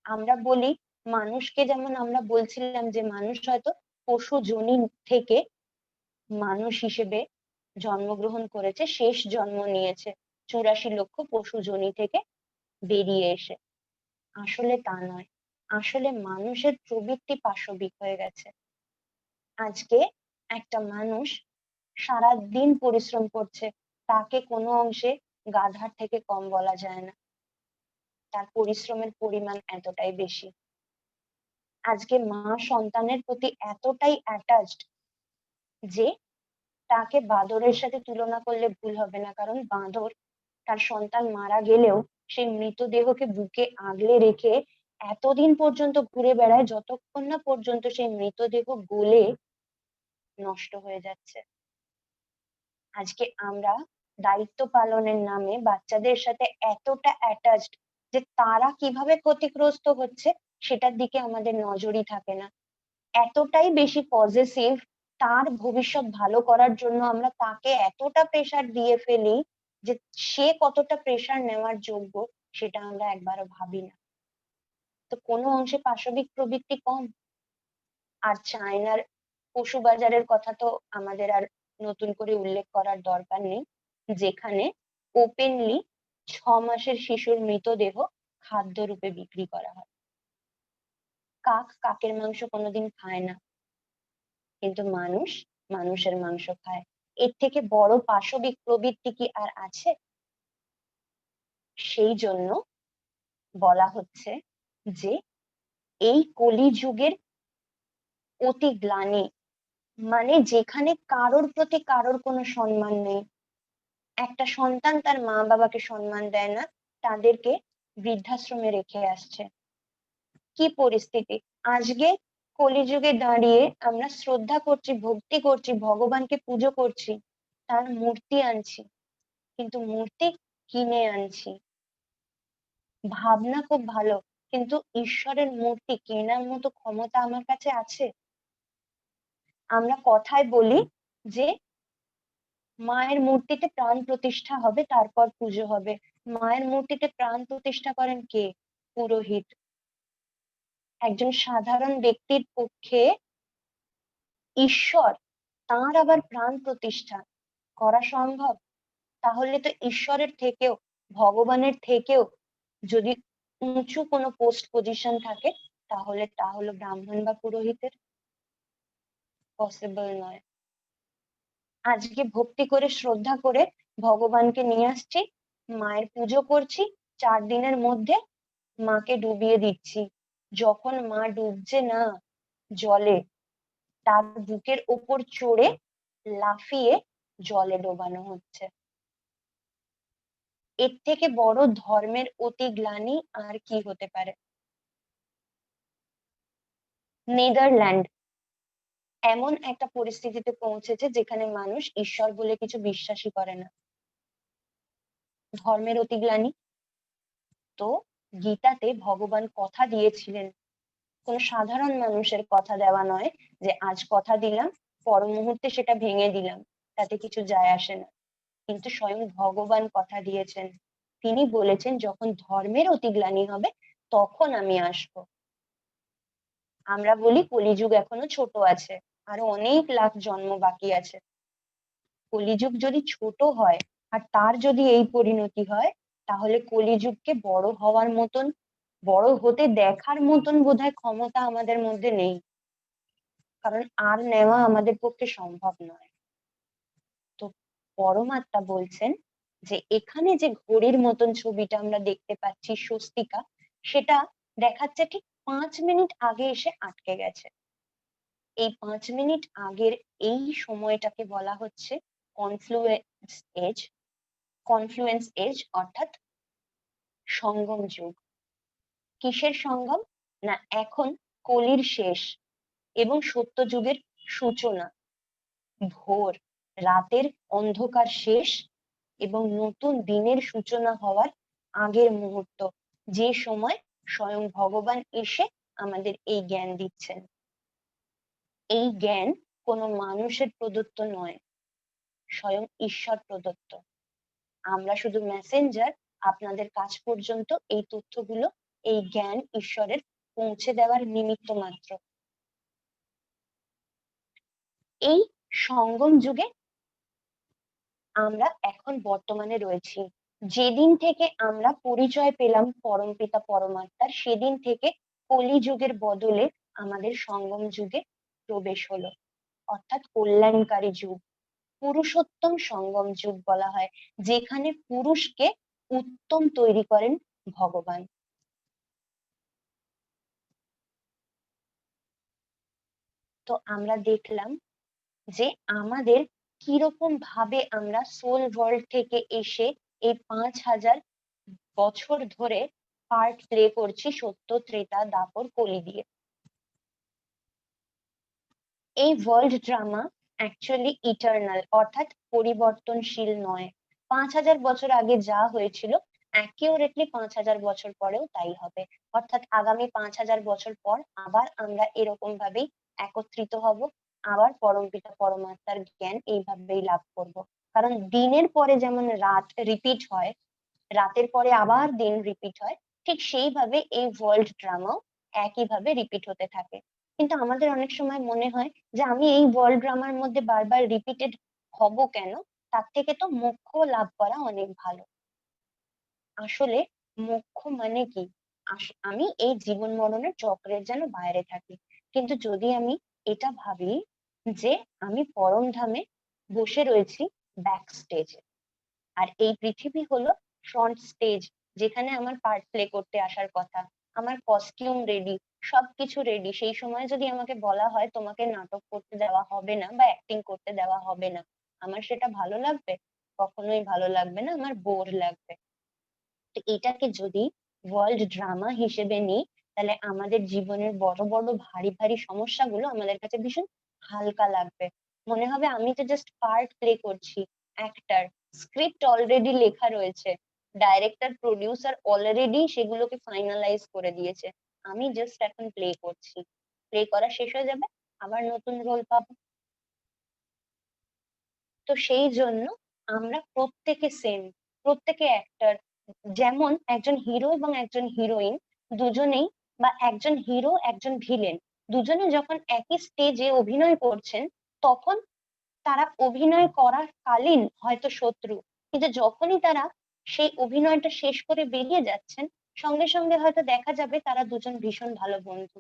আমরা বলি মানুষকে, যেমন আমরা বলছিলাম যে মানুষ হয়তো পশু যোনি থেকে মানুষ হিসেবে জন্মগ্রহণ করেছে, শেষ জন্ম নিয়েছে 84 লক্ষ পশু যোনি থেকে বেরিয়ে এসে। আসলে তা নয়, আসলে মানুষের প্রবৃত্তি পাশবিক হয়ে গেছে। আজকে একটা মানুষ সারা দিন পরিশ্রম করছে, তাকে কোনো অংশে গাধার থেকে কম বলা যায় না, তার পরিশ্রমের পরিমাণ এতটাই বেশি। আজকে মা সন্তানের প্রতি এতটাই অ্যাটাচড যে তাকে বাঁদরের সাথে তুলনা করলে ভুল হবে না, কারণ বাঁদর তার সন্তান মারা গেলেও সেই মৃতদেহকে বুকে আগলে রেখে এতদিন পর্যন্ত ঘুরে বেড়ায় যতক্ষণ না পর্যন্ত সেই মৃতদেহ গলে নষ্ট হয়ে যাচ্ছে। আজকে আমরা দায়িত্ব পালনের নামে বাচ্চাদের সাথে এতটা অ্যাটাচড যে তারা কিভাবে ক্ষতিগ্রস্ত হচ্ছে সেটার দিকে আমাদের নজরই থাকে না। এতটাই বেশি পজেসিভ, তার ভবিষ্যৎ ভালো করার জন্য আমরা তাকে এতটা প্রেসার দিয়ে ফেলি যে সে কতটা প্রেসার নেওয়ার যোগ্য সেটা আমরা একবারও ভাবি না। তো কোনো অংশে পাশবিক প্রবৃত্তি কম। আর চায়নার পশু বাজারের কথা তো আমাদের আর নতুন করে উল্লেখ করার দরকার নেই, যেখানে ওপেনলি 6 মাসের শিশুর মৃতদেহ খাদ্য রূপে বিক্রি করা হয়। কাক কাকের মাংস কোনোদিন খায় না, কিন্তু মানুষ মানুষের মাংস খায়। এর থেকে বড় পাশবিক প্রবৃত্তি কি আর আছে? সেই জন্য বলা হচ্ছে যে এই কলিযুগের অতি গ্লানি, মানে যেখানে কারোর প্রতি কারোর কোনো সম্মান নেই। একটা সন্তান তার মা বাবাকে সম্মান দেয় না, তাদেরকে বৃদ্ধাশ্রমে রেখে আসছে। কি পরিস্থিতি! আজকে কলিযুগে দাঁড়িয়ে আমরা শ্রদ্ধা করছি, ভক্তি করছি, ভগবানকে পুজো করছি, তার মূর্তি আনছি, কিন্তু মূর্তি কিনে আনছি। ভাবনা খুব ভালো, কিন্তু ঈশ্বরের মূর্তি কেনার মতো ক্ষমতা আমার কাছে আছে? আমরা কথায় বলি যে মায়ের মূর্তিতে প্রাণ প্রতিষ্ঠা হবে, তারপর পুজো হবে। মায়ের মূর্তিতে প্রাণ প্রতিষ্ঠা করেন কে? পুরোহিত। একজন সাধারণ ব্যক্তির পক্ষে ঈশ্বর, তার আবার প্রাণ প্রতিষ্ঠা করা সম্ভব? তাহলে তো ঈশ্বরের থেকেও, ভগবানের থেকেও যদি উঁচু কোনো পোস্ট পজিশন থাকে, তাহলে তা হলো ব্রাহ্মণ বা পুরোহিতের। পসিবল নয়। আজকে ভক্তি করে শ্রদ্ধা করে ভগবানকে নিয়ে আসছি, মায়ের পুজো করছি, 4 দিনের মধ্যে মাকে ডুবিয়ে দিচ্ছি। যখন মা ডুবছে না জলে, তার বুকের ওপর চড়ে লাফিয়ে জলে ডোবানো হচ্ছে। এর থেকে বড় ধর্মের অতি গ্লানি আর কি হতে পারে? নেদারল্যান্ড এমন একটা পরিস্থিতিতে পৌঁছেছে যেখানে মানুষ ঈশ্বর বলে কিছু বিশ্বাসই করে না। ধর্মের অতি গ্লানি। তো গীতাতে ভগবান কথা দিয়েছিলেন, কোনো সাধারণ মানুষের কথা দেওয়া নয় যে আজ কথা দিলাম পর মুহূর্তে সেটা ভেঙে দিলাম, তাতে কিছু যায় আসে না। কিন্তু স্বয়ং ভগবান কথা দিয়েছেন, তিনি বলেছেন যখন ধর্মের অতিগ্লানি হবে তখন আমি আসবো। আমরা বলি কলিযুগ এখনো ছোট আছে, আরো অনেক লাখ জন্ম বাকি আছে। কলিযুগ যদি ছোট হয় আর তার যদি এই পরিণতি হয়, তাহলে কলিযুগকে বড় হওয়ার মতন, বড় হতে দেখার মতন বোধহয় ক্ষমতা আমাদের মধ্যে নেই, কারণ আর নেওয়া আমাদের পক্ষে সম্ভব নয়। তো পরমাত্মা বলছেন যে এখানে যে ঘড়ির মতন ছবিটা আমরা দেখতে পাচ্ছি স্বস্তিকা, সেটা দেখাচ্ছে ঠিক 5 মিনিট আগে এসে আটকে গেছে। এই 5 মিনিট আগের এই সময়টাকে বলা হচ্ছে কনফ্লুয়েন্স এজ। কনফ্লুয়েন্স এজ অর্থাৎ সঙ্গম যুগ। কিসের সঙ্গম? না এখন কলির শেষ এবং সত্য যুগের সূচনা, ভোর রাতের অন্ধকার শেষ এবং নতুন দিনের সূচনা হওয়ার আগের মুহূর্ত, যে সময় স্বয়ং ভগবান এসে আমাদের এই জ্ঞান দিচ্ছেন। এই জ্ঞান কোনো মানুষের প্রদত্ত নয়, স্বয়ং ঈশ্বর প্রদত্ত। আমরা শুধু মেসেঞ্জার, আপনাদের কাছ পর্যন্ত এই তথ্যগুলো, এই জ্ঞান ঈশ্বরের পৌঁছে দেওয়ার নিমিত্ত মাত্র। এই সঙ্গম যুগে আমরা এখন বর্তমানে রয়েছি। যেদিন থেকে আমরা পরিচয় পেলাম পরমপিতা পরমাত্মার, সেদিন থেকে কলিযুগের বদলে আমাদের সঙ্গম যুগে প্রবেশ হলো, অর্থাৎ কল্যাণকারী যুগ, পুরুষোত্তম সঙ্গম যুগ বলা হয়, যেখানে পুরুষকে উত্তম তৈরি করেন ভগবান। তো আমরা দেখলাম যে আমাদের কিরকম ভাবে আমরা সোল ওয়ার্ল্ড থেকে এসে এই 5000 বছর ধরে পার্ট প্লে করছি সত্য, ত্রেতা, দাপর, কলি দিয়ে। এই ওয়ার্ল্ড ড্রামা অ্যাকচুয়ালি ইটার্নাল, অর্থাৎ পরিবর্তনশীল নয়। 5000 বছর আগে যা হয়েছিল অ্যাকিউরেটলি 5000 বছর পরেও তাই হবে, অর্থাৎ আগামী 5000 বছর পর আবার আমরা এরকম ভাবেই একত্রিত হব, আবার পরমপিতা পরমাত্মার জ্ঞান এইভাবেই লাভ করব। কারণ দিনের পরে যেমন রাত রিপিট হয়, রাতের পরে আবার দিন রিপিট হয়, ঠিক সেইভাবে এই ওয়ার্ল্ড ড্রামাও একইভাবে রিপিট হতে থাকে। কিন্তু আমাদের অনেক সময় মনে হয় যে আমি এই ওয়ার্ল্ড ড্রামার মধ্যে বারবার রিপিটেড হব কেন, তার থেকে তো মোক্ষ লাভ করা অনেক ভালো। আসলে মোক্ষ মানে কি? আমি এই জীবন মরণের চক্রের যেন বাইরে থাকি। কিন্তু যদি আমি এটা ভাবি যে আমি পরম ধামে বসে রয়েছি ব্যাক স্টেজে, আর এই পৃথিবী হলো ফ্রন্ট স্টেজ, যেখানে আমার পার্ট প্লে করতে আসার কথা, আমার কস্টিউম রেডি, সবকিছু রেডি, সেই সময় যদি আমাকে বলা হয় তোমাকে নাটক করতে দেওয়া হবে না বা অ্যাক্টিং করতে দেওয়া হবে না, আমার সেটা ভালো লাগবে? কখনোই ভালো লাগবে না, আমার বোর লাগবে। তো এটাকে যদি ওয়ার্ল্ড ড্রামা হিসেবে নিই, তাহলে আমাদের জীবনের বড় বড় ভারী ভারী সমস্যাগুলো আমাদের কাছে ভীষণ হালকা লাগবে। মনে হবে আমি তো জাস্ট পার্ট প্লে করছি, অ্যাক্টর, স্ক্রিপ্ট অলরেডি লেখা রয়েছে, ডাইরেক্টর প্রডিউসার অলরেডি সেগুলোকে ফাইনালাইজ করে দিয়েছে, আমি জাস্ট এখন প্লে করছি, প্লে করা শেষ হয়ে যাবে, আবার নতুন রোল পাবো। তো সেই জন্য আমরা প্রত্যেকে সেম, প্রত্যেকে অ্যাক্টর। যেমন একজন হিরো এবং একজন হিরোইন দুজনেই, বা একজন হিরো একজন ভিলেন, দুজনে যখন একই স্টেজে অভিনয় করছেন, তখন তারা অভিনয় করার কালীন হয়তো শত্রু, কিন্তু যখনই তারা সেই অভিনয়টা শেষ করে বেরিয়ে যাচ্ছেন, সঙ্গে সঙ্গে হয়তো দেখা যাবে তারা দুজন ভীষণ ভালো বন্ধু।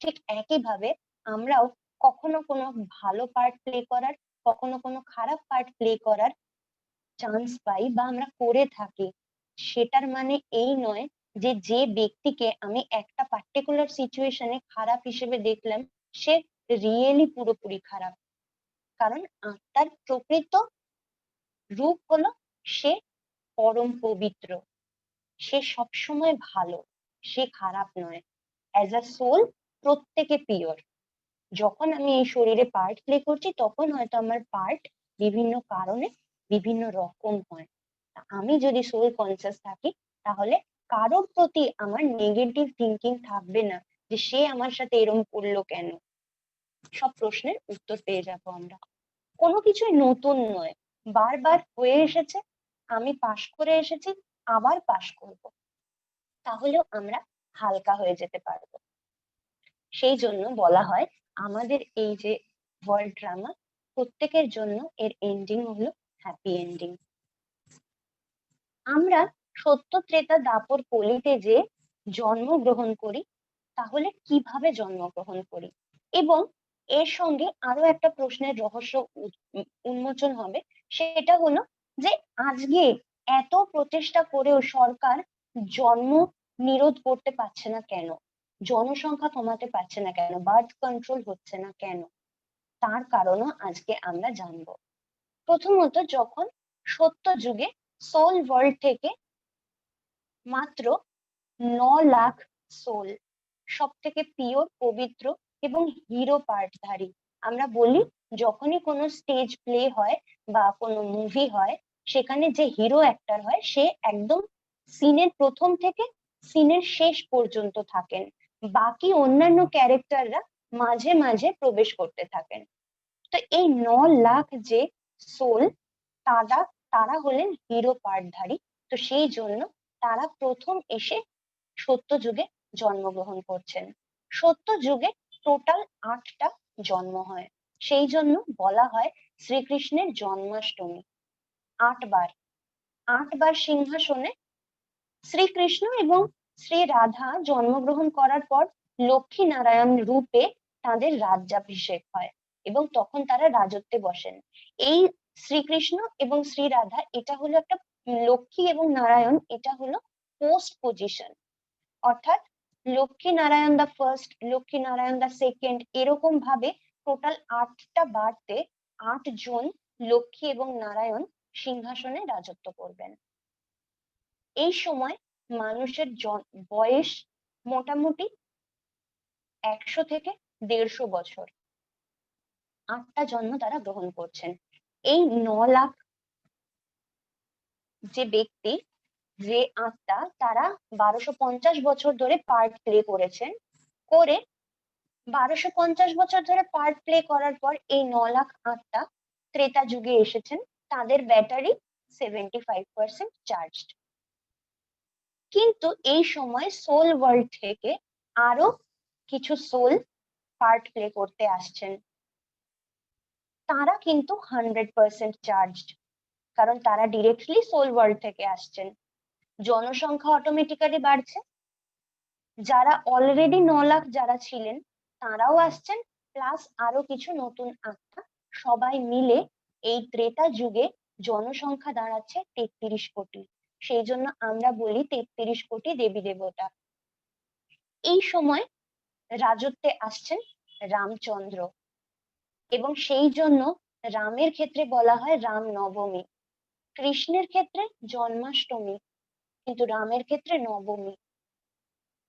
ঠিক একইভাবে আমরাও কখনো কোনো ভালো পার্ট প্লে করার, কখনো কোনো খারাপ পার্ট প্লে করার চান্স পাই বা আমরা করে থাকি। সেটার মানে এই নয় যে যে ব্যক্তিকে আমি একটা পার্টিকুলার সিচুয়েশনে খারাপ হিসেবে দেখলাম সে রিয়েলি পুরোপুরি খারাপ। কারণ আত্মার প্রকৃত রূপ হলো সে পরম পবিত্র, সে সবসময় ভালো, সে খারাপ নয়। অ্যাজ আ সোল প্রত্যেকে পিওর। যখন আমি এই শরীরে পার্ট প্লে করছি, তখন হয়তো আমার পার্ট বিভিন্ন কারণে বিভিন্ন রকম হয়। আমি যদি সোল কনসিয়াস থাকি, তাহলে কারোর প্রতি আমার নেগেটিভ থিঙ্কিং থাকবে না, যে সে আমার সাথে এরকম করলো কেন। সব প্রশ্নের উত্তর পেয়ে যাবো আমরা। কোনো কিছুই নতুন নয়, বারবার হয়ে এসেছে, আমি পাশ করে এসেছি, আবার পাশ করব, তাহলেও আমরা হালকা হয়ে যেতে পারবো। সেই জন্য বলা হয় আমাদের এই যে ওয়ার্ল্ড ড্রামা, প্রত্যেকের জন্য এর এন্ডিং হলো হ্যাপি এন্ডিং। আমরা সত্য, ত্রেতা, দাপর, কলিতে যে জন্মগ্রহণ করি, তাহলে কিভাবে জন্মগ্রহণ করি? এবং এর সঙ্গে আরো একটা প্রশ্নের রহস্য উন্মোচন হবে, সেটা হলো যে আজকে এত প্রচেষ্টা করেও সরকার জন্ম নিরোধ করতে পারছে না কেন, জনসংখ্যা কমাতে পারছে না কেন, বার্থ কন্ট্রোল হচ্ছে না কেন? তার কারণও আজকে আমরা জানবো। প্রথমত, যখন সত্য যুগে সোল ওয়ার্ল্ড থেকে মাত্র 9 লাখ সোল, সব থেকে পিওর, পবিত্র এবং হিরো পার্টধারী। আমরা বলি যখনই কোনো স্টেজ প্লে হয় বা কোনো মুভি হয়, সেখানে যে হিরো অ্যাক্টর হয় সে একদম সিনের প্রথম থেকে সিনের শেষ পর্যন্ত থাকেন, বাকি অন্যান্য ক্যারেক্টাররা মাঝে মাঝে প্রবেশ করতে থাকেন। তো এই 9 লাখ যে সোল, তারা তারা হলেন হিরো পার্টধারী। তো সেই জন্য তারা প্রথম এসে সত্য যুগে জন্মগ্রহণ করছেন। সত্য যুগে টোটাল 8টা জন্ম হয়, সেই জন্য বলা হয় শ্রীকৃষ্ণের জন্মাষ্টমী। 8 বার, 8 বার সিংহাসনে শ্রীকৃষ্ণ এবং শ্রী রাধা জন্মগ্রহণ করার পর লক্ষ্মী নারায়ণ রূপে তাদের রাজ্যাভিষেক হয় এবং তখন তারা রাজত্বে বসেন। এই শ্রীকৃষ্ণ এবং শ্রী রাধা, এটা হলো একটা, লক্ষ্মী এবং নারায়ণ এটা হলো পোস্ট পজিশন, অর্থাৎ Lakshmi Narayan the first, Lakshmi Narayan the second, এরকম ভাবে টোটাল 8টা বারতে 8 জন লক্ষ্মী এবং নারায়ণ সিংহাসনে রাজত্ব করবেন। এই সময় মানুষের বয়স মোটামুটি 100 থেকে 150 বছর। 8টা জন্ম তারা গ্রহণ করছেন। এই 9 লাখ যে ব্যক্তি, যে আত্মা, তারা 1250 বছর ধরে পার্ট প্লে করেছেন। করে 1250 বছর ধরে পার্ট প্লে করার পর এই 9 লাখ আত্মা ত্রেতা যুগে এসেছেন। তাদের ব্যাটারি 75% চার্জড। কিন্তু এই সময় সোল ওয়ার্ল্ড থেকে আরো কিছু সোল পার্ট প্লে করতে আসছেন। তারা কিন্তু 100% চার্জড, কারণ তারা ডিরেক্টলি সোল ওয়ার্ল্ড থেকে আসছেন। জনসংখ্যা অটোমেটিক্যালি বাড়ছে, যারা অলরেডি 9 লাখ যারা ছিলেন তারাও আসছেন, প্লাস আরো কিছু নতুন আত্মা, সবাই মিলে এই ত্রেতা যুগে জনসংখ্যা দাঁড়াচ্ছে 33 কোটি। সেই জন্য আমরা বলি 33 কোটি দেবী দেবতা। এই সময় রাজত্বে আসছেন রামচন্দ্র, এবং সেই জন্য রামের ক্ষেত্রে বলা হয় রাম নবমী, কৃষ্ণের ক্ষেত্রে জন্মাষ্টমী, কিন্তু রামের ক্ষেত্রে নবমী।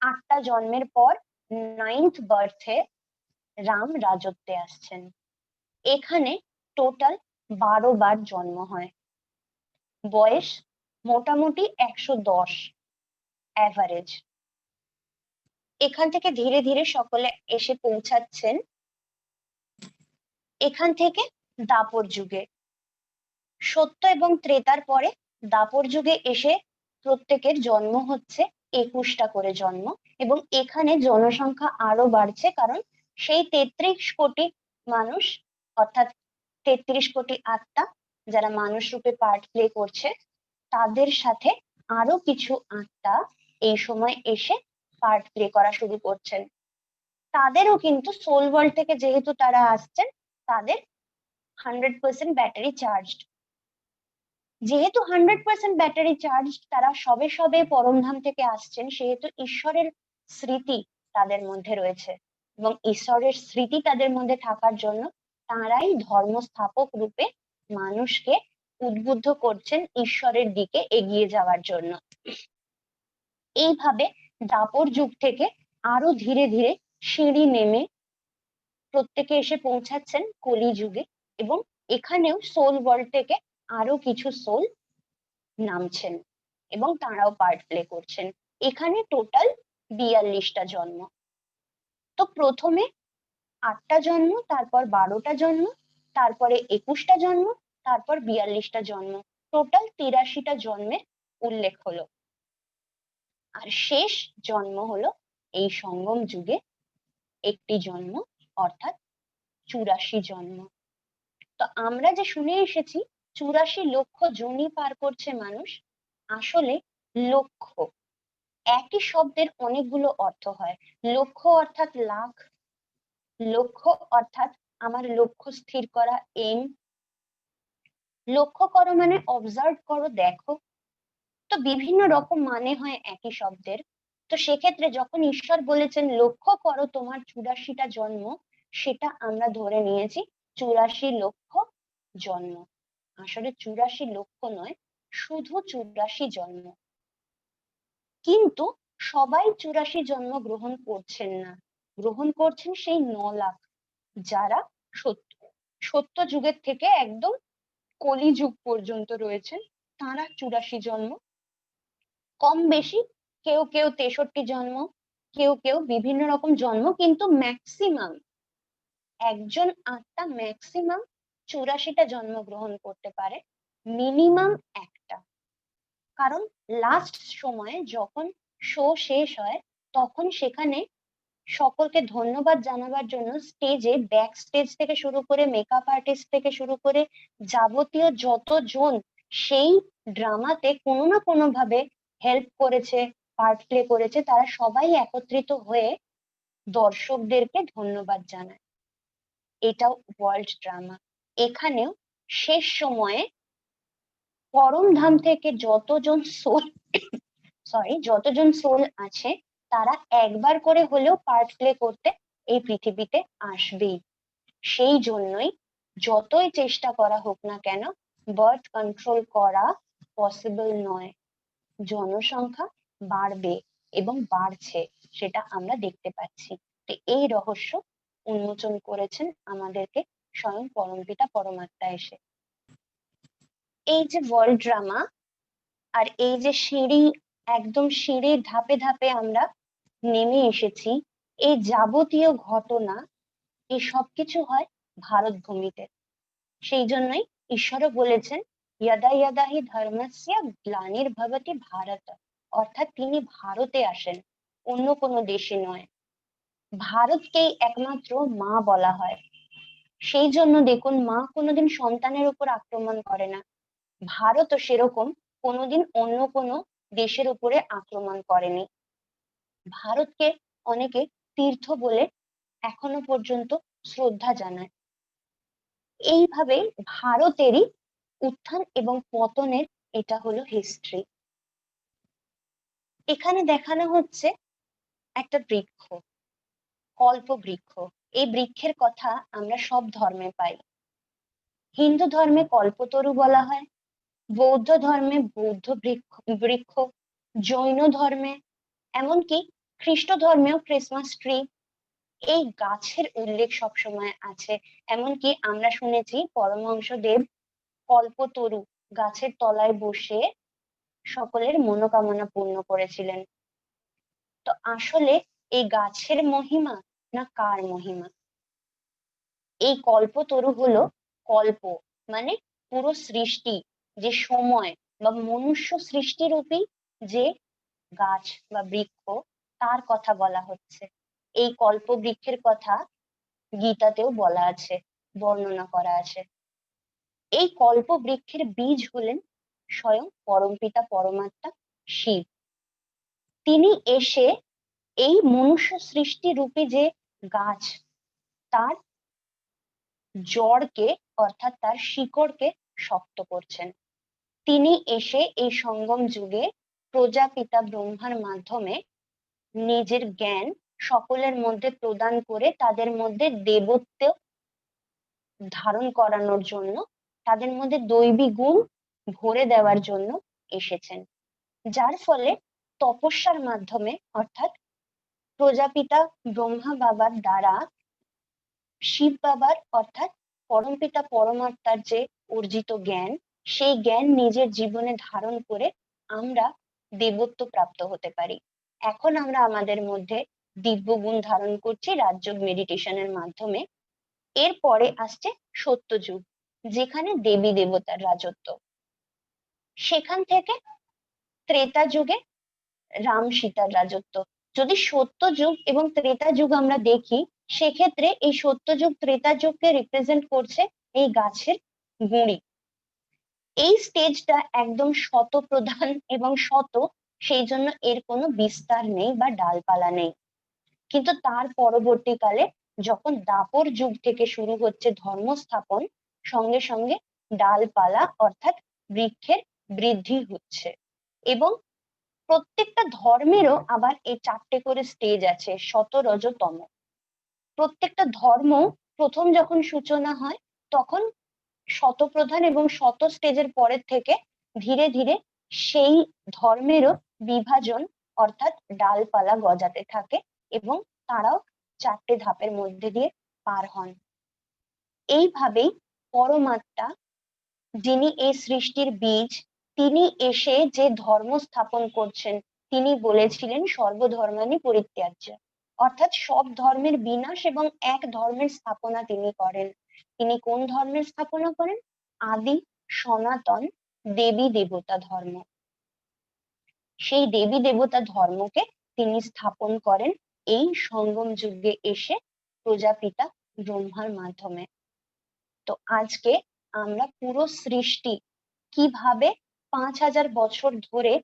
8টা জন্মের পর 9th বার্থে রাম রাজত্বে আসছেন। এখানে টোটাল 12 বার জন্ম হয়। বয়স মোটামুটি 110 অ্যাভারেজ। এখান থেকে ধীরে ধীরে সকলে এসে পৌঁছাচ্ছেন এখান থেকে দাপর যুগে। সত্য এবং ত্রেতার পরে দাপর যুগে এসে প্রত্যেকের জন্ম হচ্ছে 21টা করে জন্ম, এবং এখানে জনসংখ্যা আরো বাড়ছে, কারণ সেই 33 কোটি মানুষ, অর্থাৎ 33 কোটি আত্মা যারা মানুষ রূপে পার্ট প্লে করছে, তাদের সাথে আরো কিছু আত্মা এই সময় এসে পার্ট প্লে করা শুরু করছেন। তাদেরও কিন্তু সোল ওয়ার্ল্ড থেকে যেহেতু তারা আসছেন, তাদের 100% ব্যাটারি চার্জড। যেহেতু 100% ব্যাটারি চার্জ, তারা সবে সবে পরমধাম থেকে আসছেন, সেহেতু ঈশ্বরের স্মৃতি তাদের মধ্যে রয়েছে, এবং ঈশ্বরের স্মৃতি তাদের মধ্যে থাকার জন্য তারাই ধর্ম স্থাপক রূপে মানুষকে উদ্বুদ্ধ করছেন ঈশ্বরের দিকে এগিয়ে যাওয়ার জন্য। এইভাবে দাপর যুগ থেকে আরো ধীরে ধীরে সিঁড়ি নেমে প্রত্যেকে এসে পৌঁছাচ্ছেন কলি যুগে, এবং এখানেও সোল ওয়ার্ল্ড থেকে আরো কিছু সোল নামছেন এবং তারাও পার্ট প্লে করছেন। এখানে টোটাল 42টা জন্ম। তো প্রথমে 8টা জন্ম, তারপর 12টা জন্ম, তারপরে 21টা জন্ম, তারপর 42টা জন্ম, টোটাল 83টা জন্মের উল্লেখ হলো। আর শেষ জন্ম হলো এই সঙ্গম যুগে একটি জন্ম, অর্থাৎ 84 জন্ম। তো আমরা যে শুনে এসেছি 84 লক্ষ যোনি পার করছে মানুষ, আসলে লক্ষ একই শব্দের অনেকগুলো অর্থ হয়। লক্ষ্য অর্থাৎ লাখ, লক্ষ্য অর্থাৎ আমার লক্ষ্য স্থির করা, এম। লক্ষ্য করো মানে অবজার্ভ করো, দেখো। তো বিভিন্ন রকম মানে হয় একই শব্দের। তো সেক্ষেত্রে যখন ঈশ্বর বলেছেন লক্ষ্য করো তোমার 84টা জন্ম, সেটা আমরা ধরে নিয়েছি 84 লক্ষ জন্ম। আসলে 84 লক্ষ নয়, শুধু 84 জন্ম। কিন্তু সবাই 84 জন্ম গ্রহণ করছেন না, গ্রহণ করছেন সেই 9 লাখ যারা সত্য যুগের থেকে একদম কলিযুগ পর্যন্ত রয়েছেন, তারা 84 জন্ম। কম বেশি কেউ কেউ 63 জন্ম, কেউ কেউ বিভিন্ন রকম জন্ম, কিন্তু ম্যাক্সিমাম একজন আত্মা ম্যাক্সিমাম 84টা জন্মগ্রহণ করতে পারে, মিনিমাম একটা। কারণ লাস্ট সময়ে যখন শো শেষ হয়, তখন সেখানে সকলকে ধন্যবাদ জানাবার জন্য স্টেজে ব্যাক স্টেজ থেকে শুরু করে মেকআপ আর্টিস্ট থেকে শুরু করে যাবতীয় যতজন সেই ড্রামাতে কোনো না কোনো ভাবে হেল্প করেছে, পার্ট প্লে করেছে, তারা সবাই একত্রিত হয়ে দর্শকদেরকে ধন্যবাদ জানায়। এটাও ওয়ার্ল্ড ড্রামা। এখানেও শেষ সময়ে পরম ধাম থেকে যতজন সোল আছে, তারা একবার করে হলেও পার্ট প্লে করতে এই পৃথিবীতে আসবেই। সেই জন্যই যতই চেষ্টা করা হোক না কেন, বার্থ কন্ট্রোল করা পসিবল নয়। জনসংখ্যা বাড়বে এবং বাড়ছে, সেটা আমরা দেখতে পাচ্ছি। তো এই রহস্য উন্মোচন করেছেন আমাদেরকে স্বয়ং পরমপিতা পরমাত্মা এসে। এই যে ওয়ার্ল্ড ড্রামা, আর এই যে একদম সিঁড়ির ধাপে ধাপে আমরা নেমে এসেছি, এই যাবতীয় ঘটনা, এই সবকিছু হয় ভারত ভূমিতে। সেই জন্যই ঈশ্বরও বলেছেন যদা যদা হি ধর্মস্য গ্লানির্ভবতি ভারত, অর্থাৎ তিনি ভারতে আসেন, অন্য কোনো দেশে নয়। ভারতকেই একমাত্র মা বলা হয়। সেই জন্য দেখুন, মা কোনোদিন সন্তানের উপর আক্রমণ করে না। ভারতও সেরকম কোনোদিন অন্য কোনো দেশের উপরে আক্রমণ করেনি। ভারতকে অনেকে তীর্থ বলে এখনো পর্যন্ত শ্রদ্ধা জানায়। এইভাবে ভারতেরই উত্থান এবং পতনের এটা হলো হিস্ট্রি। এখানে দেখানো হচ্ছে একটা বৃক্ষ, কল্প বৃক্ষ। এই বৃক্ষের কথা আমরা সব ধর্মে পাই। হিন্দু ধর্মে কল্পতরু বলা হয়, বৌদ্ধ ধর্মে বৌদ্ধ বৃক্ষ, জৈন ধর্মে, এমনকি খ্রিস্ট ধর্মেও ক্রিসমাস ট্রি। এই গাছের উল্লেখ সবসময় আছে। এমনকি আমরা শুনেছি পরমহংসদেব কল্পতরু গাছের তলায় বসে সকলের মনোকামনা পূর্ণ করেছিলেন। তো আসলে এই গাছের মহিমা না কার মহিমা? এই কল্পতরু হলো কল্প, মানে পুরো সৃষ্টি, যে সময় বা মনুষ্য সৃষ্টিরূপী যে গাছ বা বৃক্ষ, তার কথা বলা হচ্ছে। এই কল্প বৃক্ষের কথা গীতাতেও বলা আছে, বর্ণনা করা আছে। এই কল্প বৃক্ষের বীজ হলেন স্বয়ং পরমপিতা পরমাত্মা শিব। তিনি এসে এই মনুষ্য সৃষ্টি রূপী যে গাছ, তার জড়কে অর্থাৎ তার শিকড়কে শক্ত করছেন। তিনি এসে এই সঙ্গম যুগে প্রজাপিতা ব্রহ্মার মাধ্যমে নিজের জ্ঞান সকলের মধ্যে প্রদান করে তাদের মধ্যে দেবত্ব ধারণ করানোর জন্য, তাদের মধ্যে দৈবী গুণ ভরে দেওয়ার জন্য এসেছেন। যার ফলে তপস্যার মাধ্যমে অর্থাৎ প্রজাপিতা ব্রহ্মা বাবার দ্বারা শিব বাবার অর্থাৎ পরমপিতা পরমাত্মার যে অর্জিত জ্ঞান, সেই জ্ঞান নিজের জীবনে ধারণ করে আমরা দেবত্ব প্রাপ্ত হতে পারি। এখন আমরা আমাদের মধ্যে দিব্য গুণ ধারণ করছি রাজযোগ মেডিটেশনের মাধ্যমে। এরপরে আসছে সত্যযুগ, যেখানে দেবী দেবতার রাজত্ব। সেখান থেকে ত্রেতা যুগে রাম সীতার রাজত্ব। যদি সত্যযুগ এবং ত্রেতা যুগ আমরা দেখি, সেক্ষেত্রে এই সত্যযুগ ত্রেতা যুগকে রিপ্রেজেন্ট করছে এই গাছের গুঁড়ি। এই স্টেজটা একদম শত প্রধান এবং শত, সেই জন্য এর কোনো বিস্তার নেই বা ডালপালা নেই। কিন্তু তার পরবর্তীকালে যখন দাপর যুগ থেকে শুরু হচ্ছে ধর্ম স্থাপন, সঙ্গে সঙ্গে ডালপালা অর্থাৎ বৃক্ষের বৃদ্ধি হচ্ছে। এবং প্রত্যেকটা ধর্মেরও আবার এই 4টে করে স্টেজ আছে, শত রজ তম। প্রত্যেকটা ধর্ম প্রথম যখন সূচনা হয়, তখন শতপ্রধান এবং শত স্টেজের পরের থেকে ধীরে ধীরে সেই ধর্মেরও বিভাজন অর্থাৎ ডালপালা গজাতে থাকে এবং তারাও 4টে ধাপের মধ্যে দিয়ে পার হন। এইভাবেই পরমাত্মা, যিনি এই সৃষ্টির বীজ, তিনি এসে যে ধর্ম স্থাপন করছেন, তিনি বলেছিলেন সর্বধর্মানি পরিত্যাজ্য, অর্থাৎ সব ধর্মের বিনাশ এবং এক ধর্মের স্থাপনা তিনি করেন। তিনি কোন ধর্মের স্থাপনা করেন? আদি সনাতন দেবী দেবতা ধর্ম। সেই দেবী দেবতা ধর্মকে তিনি স্থাপন করেন এই সঙ্গম যুগে এসে প্রজাপিতা ব্রহ্মার মাধ্যমে। তো আজকে আমরা পুরো সৃষ্টি কিভাবে 5000 বছর ধরে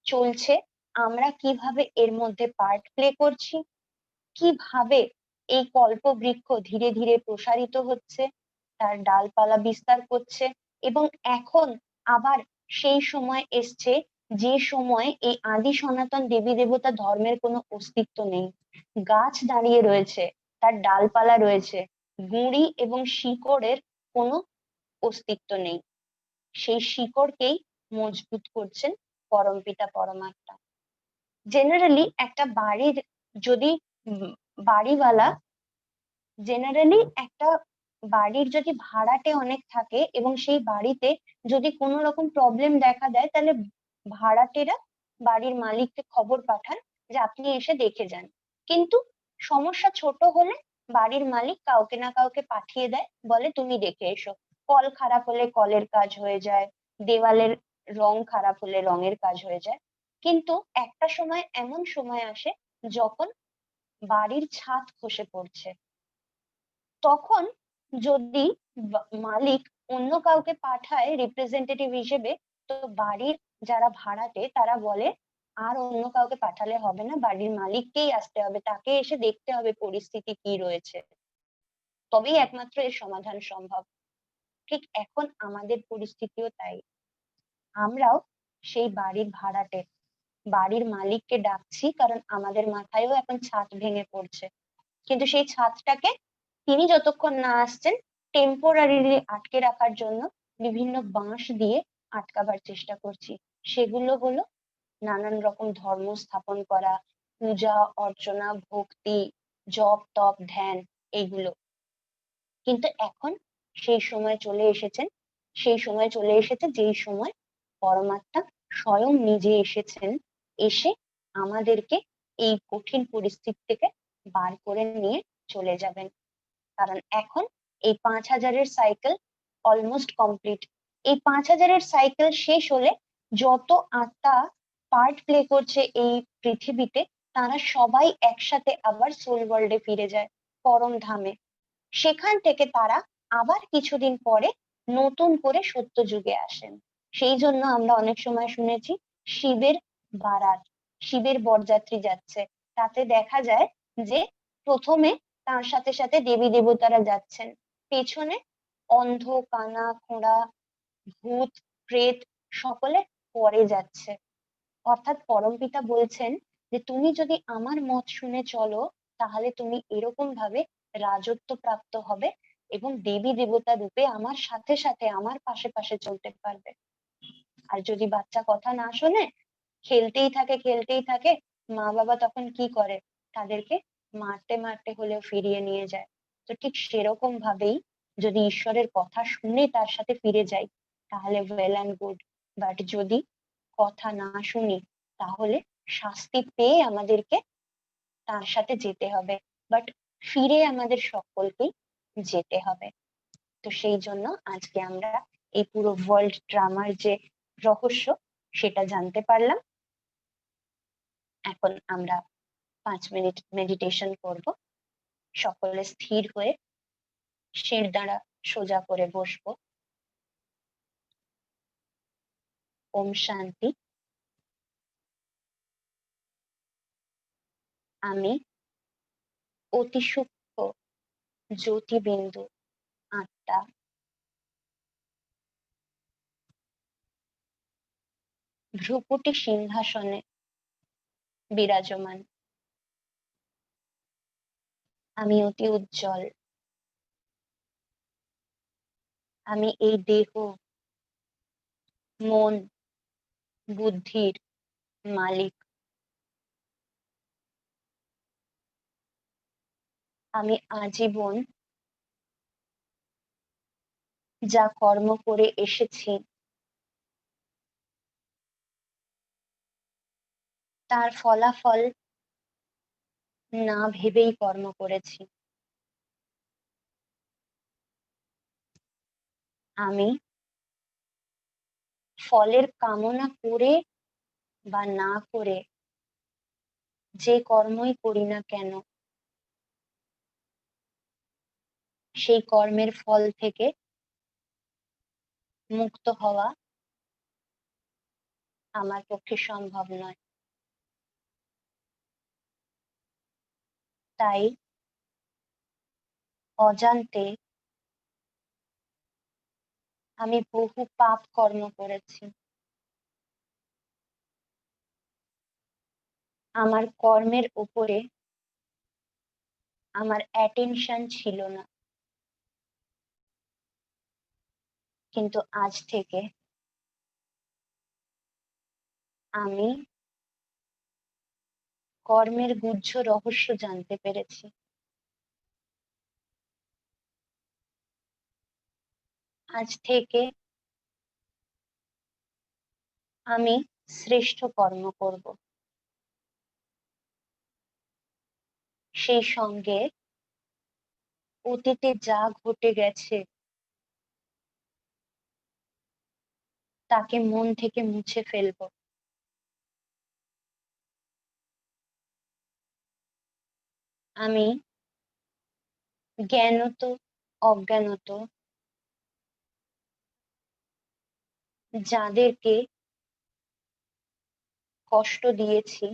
চলছে, আমরা কিভাবে এর মধ্যে পার্ট প্লে করছি, কিভাবে এই কল্পবৃক্ষ ধীরে ধীরে প্রসারিত হচ্ছে, তার ডালপালা বিস্তার করছে, এবং এখন আবার সেই সময় এসছে যে সময় এই আদি সনাতন দেবী দেবতা ধর্মের কোনো অস্তিত্ব নেই। গাছ দাঁড়িয়ে রয়েছে, তার ডালপালা রয়েছে, গুঁড়ি এবং শিকড়ের কোনো অস্তিত্ব নেই। সেই শিকড়কেই মজবুত করছেন পরমপিতা পরমাত্মা। জেনারেলি একটা বাড়ির যদি বাড়িওয়ালা জেনারেলি একটা বাড়ির যদি ভাড়াটে অনেক থাকে এবং সেই বাড়িতে যদি কোনো রকম প্রবলেম দেখা দেয়, তাহলে ভাড়াটেরা বাড়ির মালিককে খবর পাঠান যে আপনি এসে দেখে যান। কিন্তু সমস্যা ছোট হলে বাড়ির মালিক কাউকে না কাউকে পাঠিয়ে দেয়, বলে তুমি দেখে এসো। কল খারাপ হলে কলের কাজ হয়ে যায়, দেওয়ালের রং খারাপ হলে রঙের কাজ হয়ে যায়। কিন্তু একটা সময় এমন সময় আসে যখন বাড়ির ছাদ খসে পড়ছে, তখন যদি মালিক অন্য কাউকে পাঠায় রিপ্রেজেন্টেটিভ হিসেবে, তো বাড়ির যারা ভাড়াটে তারা বলে আর অন্য কাউকে পাঠালে হবে না, বাড়ির মালিককেই আসতে হবে, তাকে এসে দেখতে হবে পরিস্থিতি কি রয়েছে, তবেই একমাত্র এর সমাধান সম্ভব। ঠিক এখন আমাদের পরিস্থিতিও তাই। আমরাও সেই বাড়ির ভাড়াটে, বাড়ির মালিককে ডাকছি কারণ আমাদের মাথায়ও এখন ছাদ ভেঙে পড়ছে, কিন্তু সেই ছাদটাকে তিনি যতক্ষণ না আসছেন টেম্পোরারিলি আটকে রাখার জন্য বিভিন্ন বাঁশ দিয়ে আটকাবার চেষ্টা করছি। সেগুলো হলো নানান রকম ধর্ম স্থাপন করা, পূজা অর্চনা, ভক্তি, জপ তপ ধ্যান, এইগুলো। কিন্তু এখন সেই সময় চলে এসেছেন, সেই সময় চলে এসেছে যেই সময় পরমাত্মা স্বয়ং নিজে এসেছেন, এসে আমাদেরকে এই কঠিন পরিস্থিতি থেকে বার করে নিয়ে চলে যাবেন। কারণ এখন এই 5000-এর সাইকেল অলমোস্ট কমপ্লিট। এই 5000-এর সাইকেল শেষ হলে যত আত্মা পার্ট প্লে করছে এই পৃথিবীতে, তারা সবাই একসাথে আবার সোল ওয়ার্ল্ডে ফিরে যায়, পরম ধামে। সেখান থেকে তারা আবার কিছুদিন পরে নতুন করে সত্য যুগে আসেন। সেই জন্য আমরা অনেক সময় শুনেছি শিবের বারাত, শিবের বরযাত্রী যাচ্ছে, তাতে দেখা যায় যে প্রথমে তার সাথে সাথে দেবী দেবতারা যাচ্ছেন, পেছনে অন্ধ কানা খোঁড়া ভূত প্রেত সকলে পরে যাচ্ছে। অর্থাৎ পরমপিতা বলছেন যে তুমি যদি আমার মত শুনে চলো, তাহলে তুমি এরকম ভাবে রাজত্ব প্রাপ্ত হবে এবং দেবী দেবতা রূপে আমার সাথে সাথে আমার পাশে পাশে চলতে পারবে। আর যদি বাচ্চা কথা না শোনে, খেলতেই থাকে, মা বাবা তখন কি করে? তাদেরকে মারতে মারতে হলেও ফিরিয়ে নিয়ে যায়। তো ঠিক সেরকম ভাবেই যদি ঈশ্বরের কথা শুনে তার সাথে ফিরে যাই, তাহলে ওয়েল অ্যান্ড গুড। বাট যদি কথা না শুনি, তাহলে শাস্তি পেয়ে আমাদেরকে তার সাথে যেতে হবে, বাট ফিরে আমাদের সকলকেই যেতে হবে। তো সেই জন্য আজকে আমরা এই পুরো ওয়ার্ল্ড ড্রামার যে রহস্য, সেটা জানতে পারলাম। এখন আমরা 5 মিনিট মেডিটেশন করব। সকলে স্থির হয়ে শির দ্বারা সোজা করে বসবো। ওম শান্তি। আমি অতি সূক্ষ্ম জ্যোতিবিন্দু আত্মা, ভ্রুকুটি সিংহাসনে বিরাজমান। আমি অতি উজ্জ্বল। আমি এই দেহ মন বুদ্ধির মালিক। আমি আজীবন যা কর্ম করে এসেছি তার ফলাফল না ভেবেই কর্ম করেছি। আমি ফলের কামনা করে বা না করে যে কর্মই করি না কেন সেই কর্মের ফল থেকে মুক্ত হওয়া আমার পক্ষে সম্ভব নয়। তাই অজান্তে আমি বহু পাপ কর্ম করেছি। আমার কর্মের উপরে আমার অ্যাটেনশন ছিল না, কিন্তু আজ থেকে আমি কর্মের গুহ্য রহস্য জানতে পেরেছি। আজ থেকে আমি শ্রেষ্ঠ কর্ম করব। সেই সঙ্গে অতীতে যা ঘটে গেছে তাকে মন থেকে মুছে ফেলব। আমি জ্ঞানত অজ্ঞানত যাদেরকে কষ্ট দিয়েছি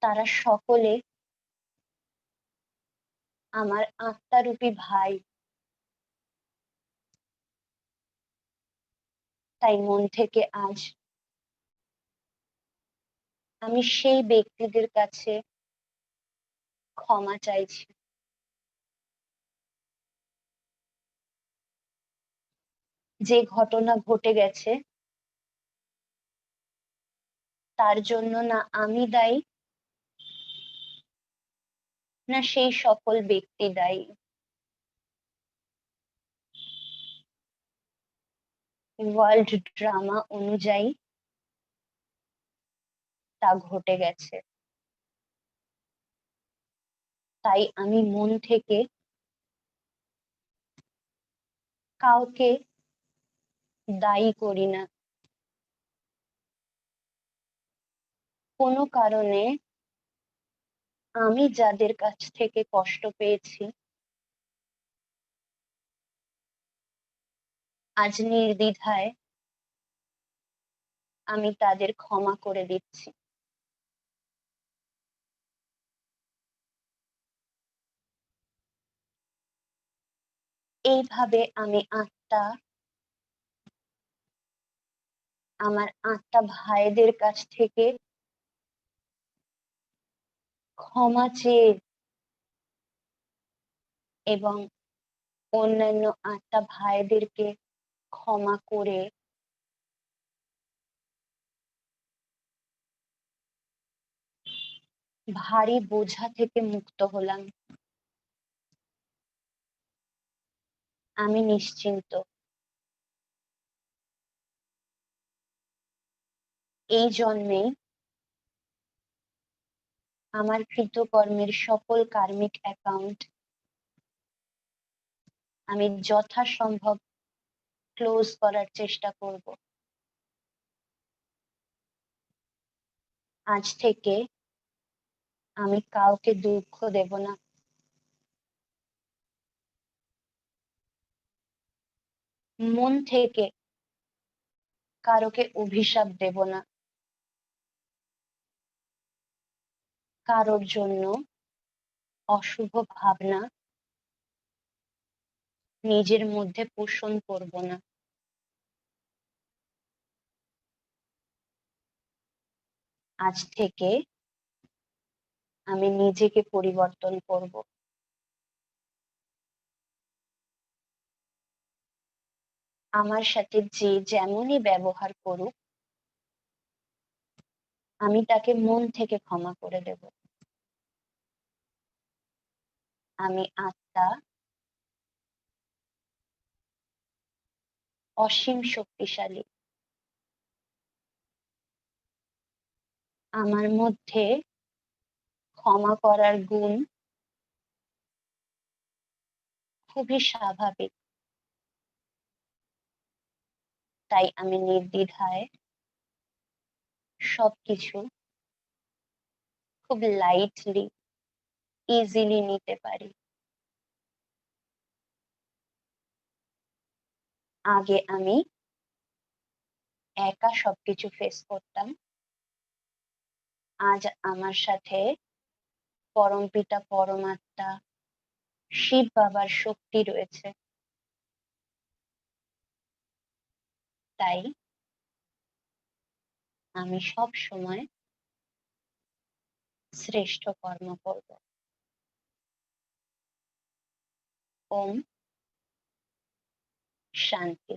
তারা সকলে আমার আত্মারূপী ভাই। তাই মন থেকে আজ আমি সেই ব্যক্তিদের কাছে ক্ষমা চাইছি যে ঘটনা ঘটে গেছে তার জন্য না আমি দায়ী না সেই সকল ব্যক্তি দায়ী। ওয়ার্ল্ড ড্রামা অনুযায়ী তা ঘটে গেছে। তাই আমি মন থেকে কাউকে দায়ী করি না। কোনো কারণে আমি যাদের কাছ থেকে কষ্ট পেয়েছি আজ নির্দ্বিধায় আমি তাদের ক্ষমা করে দিচ্ছি। এইভাবে আমি আমার আত্মা ভাইদের কাছ থেকে ক্ষমা চেয়ে এবং অন্যান্য আত্মা ভাইদেরকে ক্ষমা করে ভারী বোঝা থেকে মুক্ত হলাম। আমি নিশ্চিন্ত। এই জন্মে আমার কৃতকর্মের সকল কার্মিক অ্যাকাউন্ট আমি যথাসম্ভব ক্লোজ করার চেষ্টা করব। আজ থেকে আমি কাউকে দুঃখ দেব না। মন থেকে কারোকে অভিশাপ দেব না। কারোর জন্য অশুভ ভাবনা নিজের মধ্যে পোষণ করব না। আজ থেকে আমি নিজেকে পরিবর্তন করব। আমার সাথে যে যেমনই ব্যবহার করুক, আমি তাকে মন থেকে ক্ষমা করে দেব। আমি আত্মা, অসীম শক্তিশালী। আমার মধ্যে ক্ষমা করার গুণ খুবই স্বাভাবিক। তাই আমি নির্দ্বিধায় সবকিছু খুব লাইটলি, ইজিলি নিতে পারি। আগে আমি একা সবকিছু ফেস করতাম। আজ আমার সাথে পরমপিতা পরমাত্মা শিব বাবার শক্তি রয়েছে। তাই আমি সব সময় শ্রেষ্ঠ কর্ম করব। ওম শান্তি।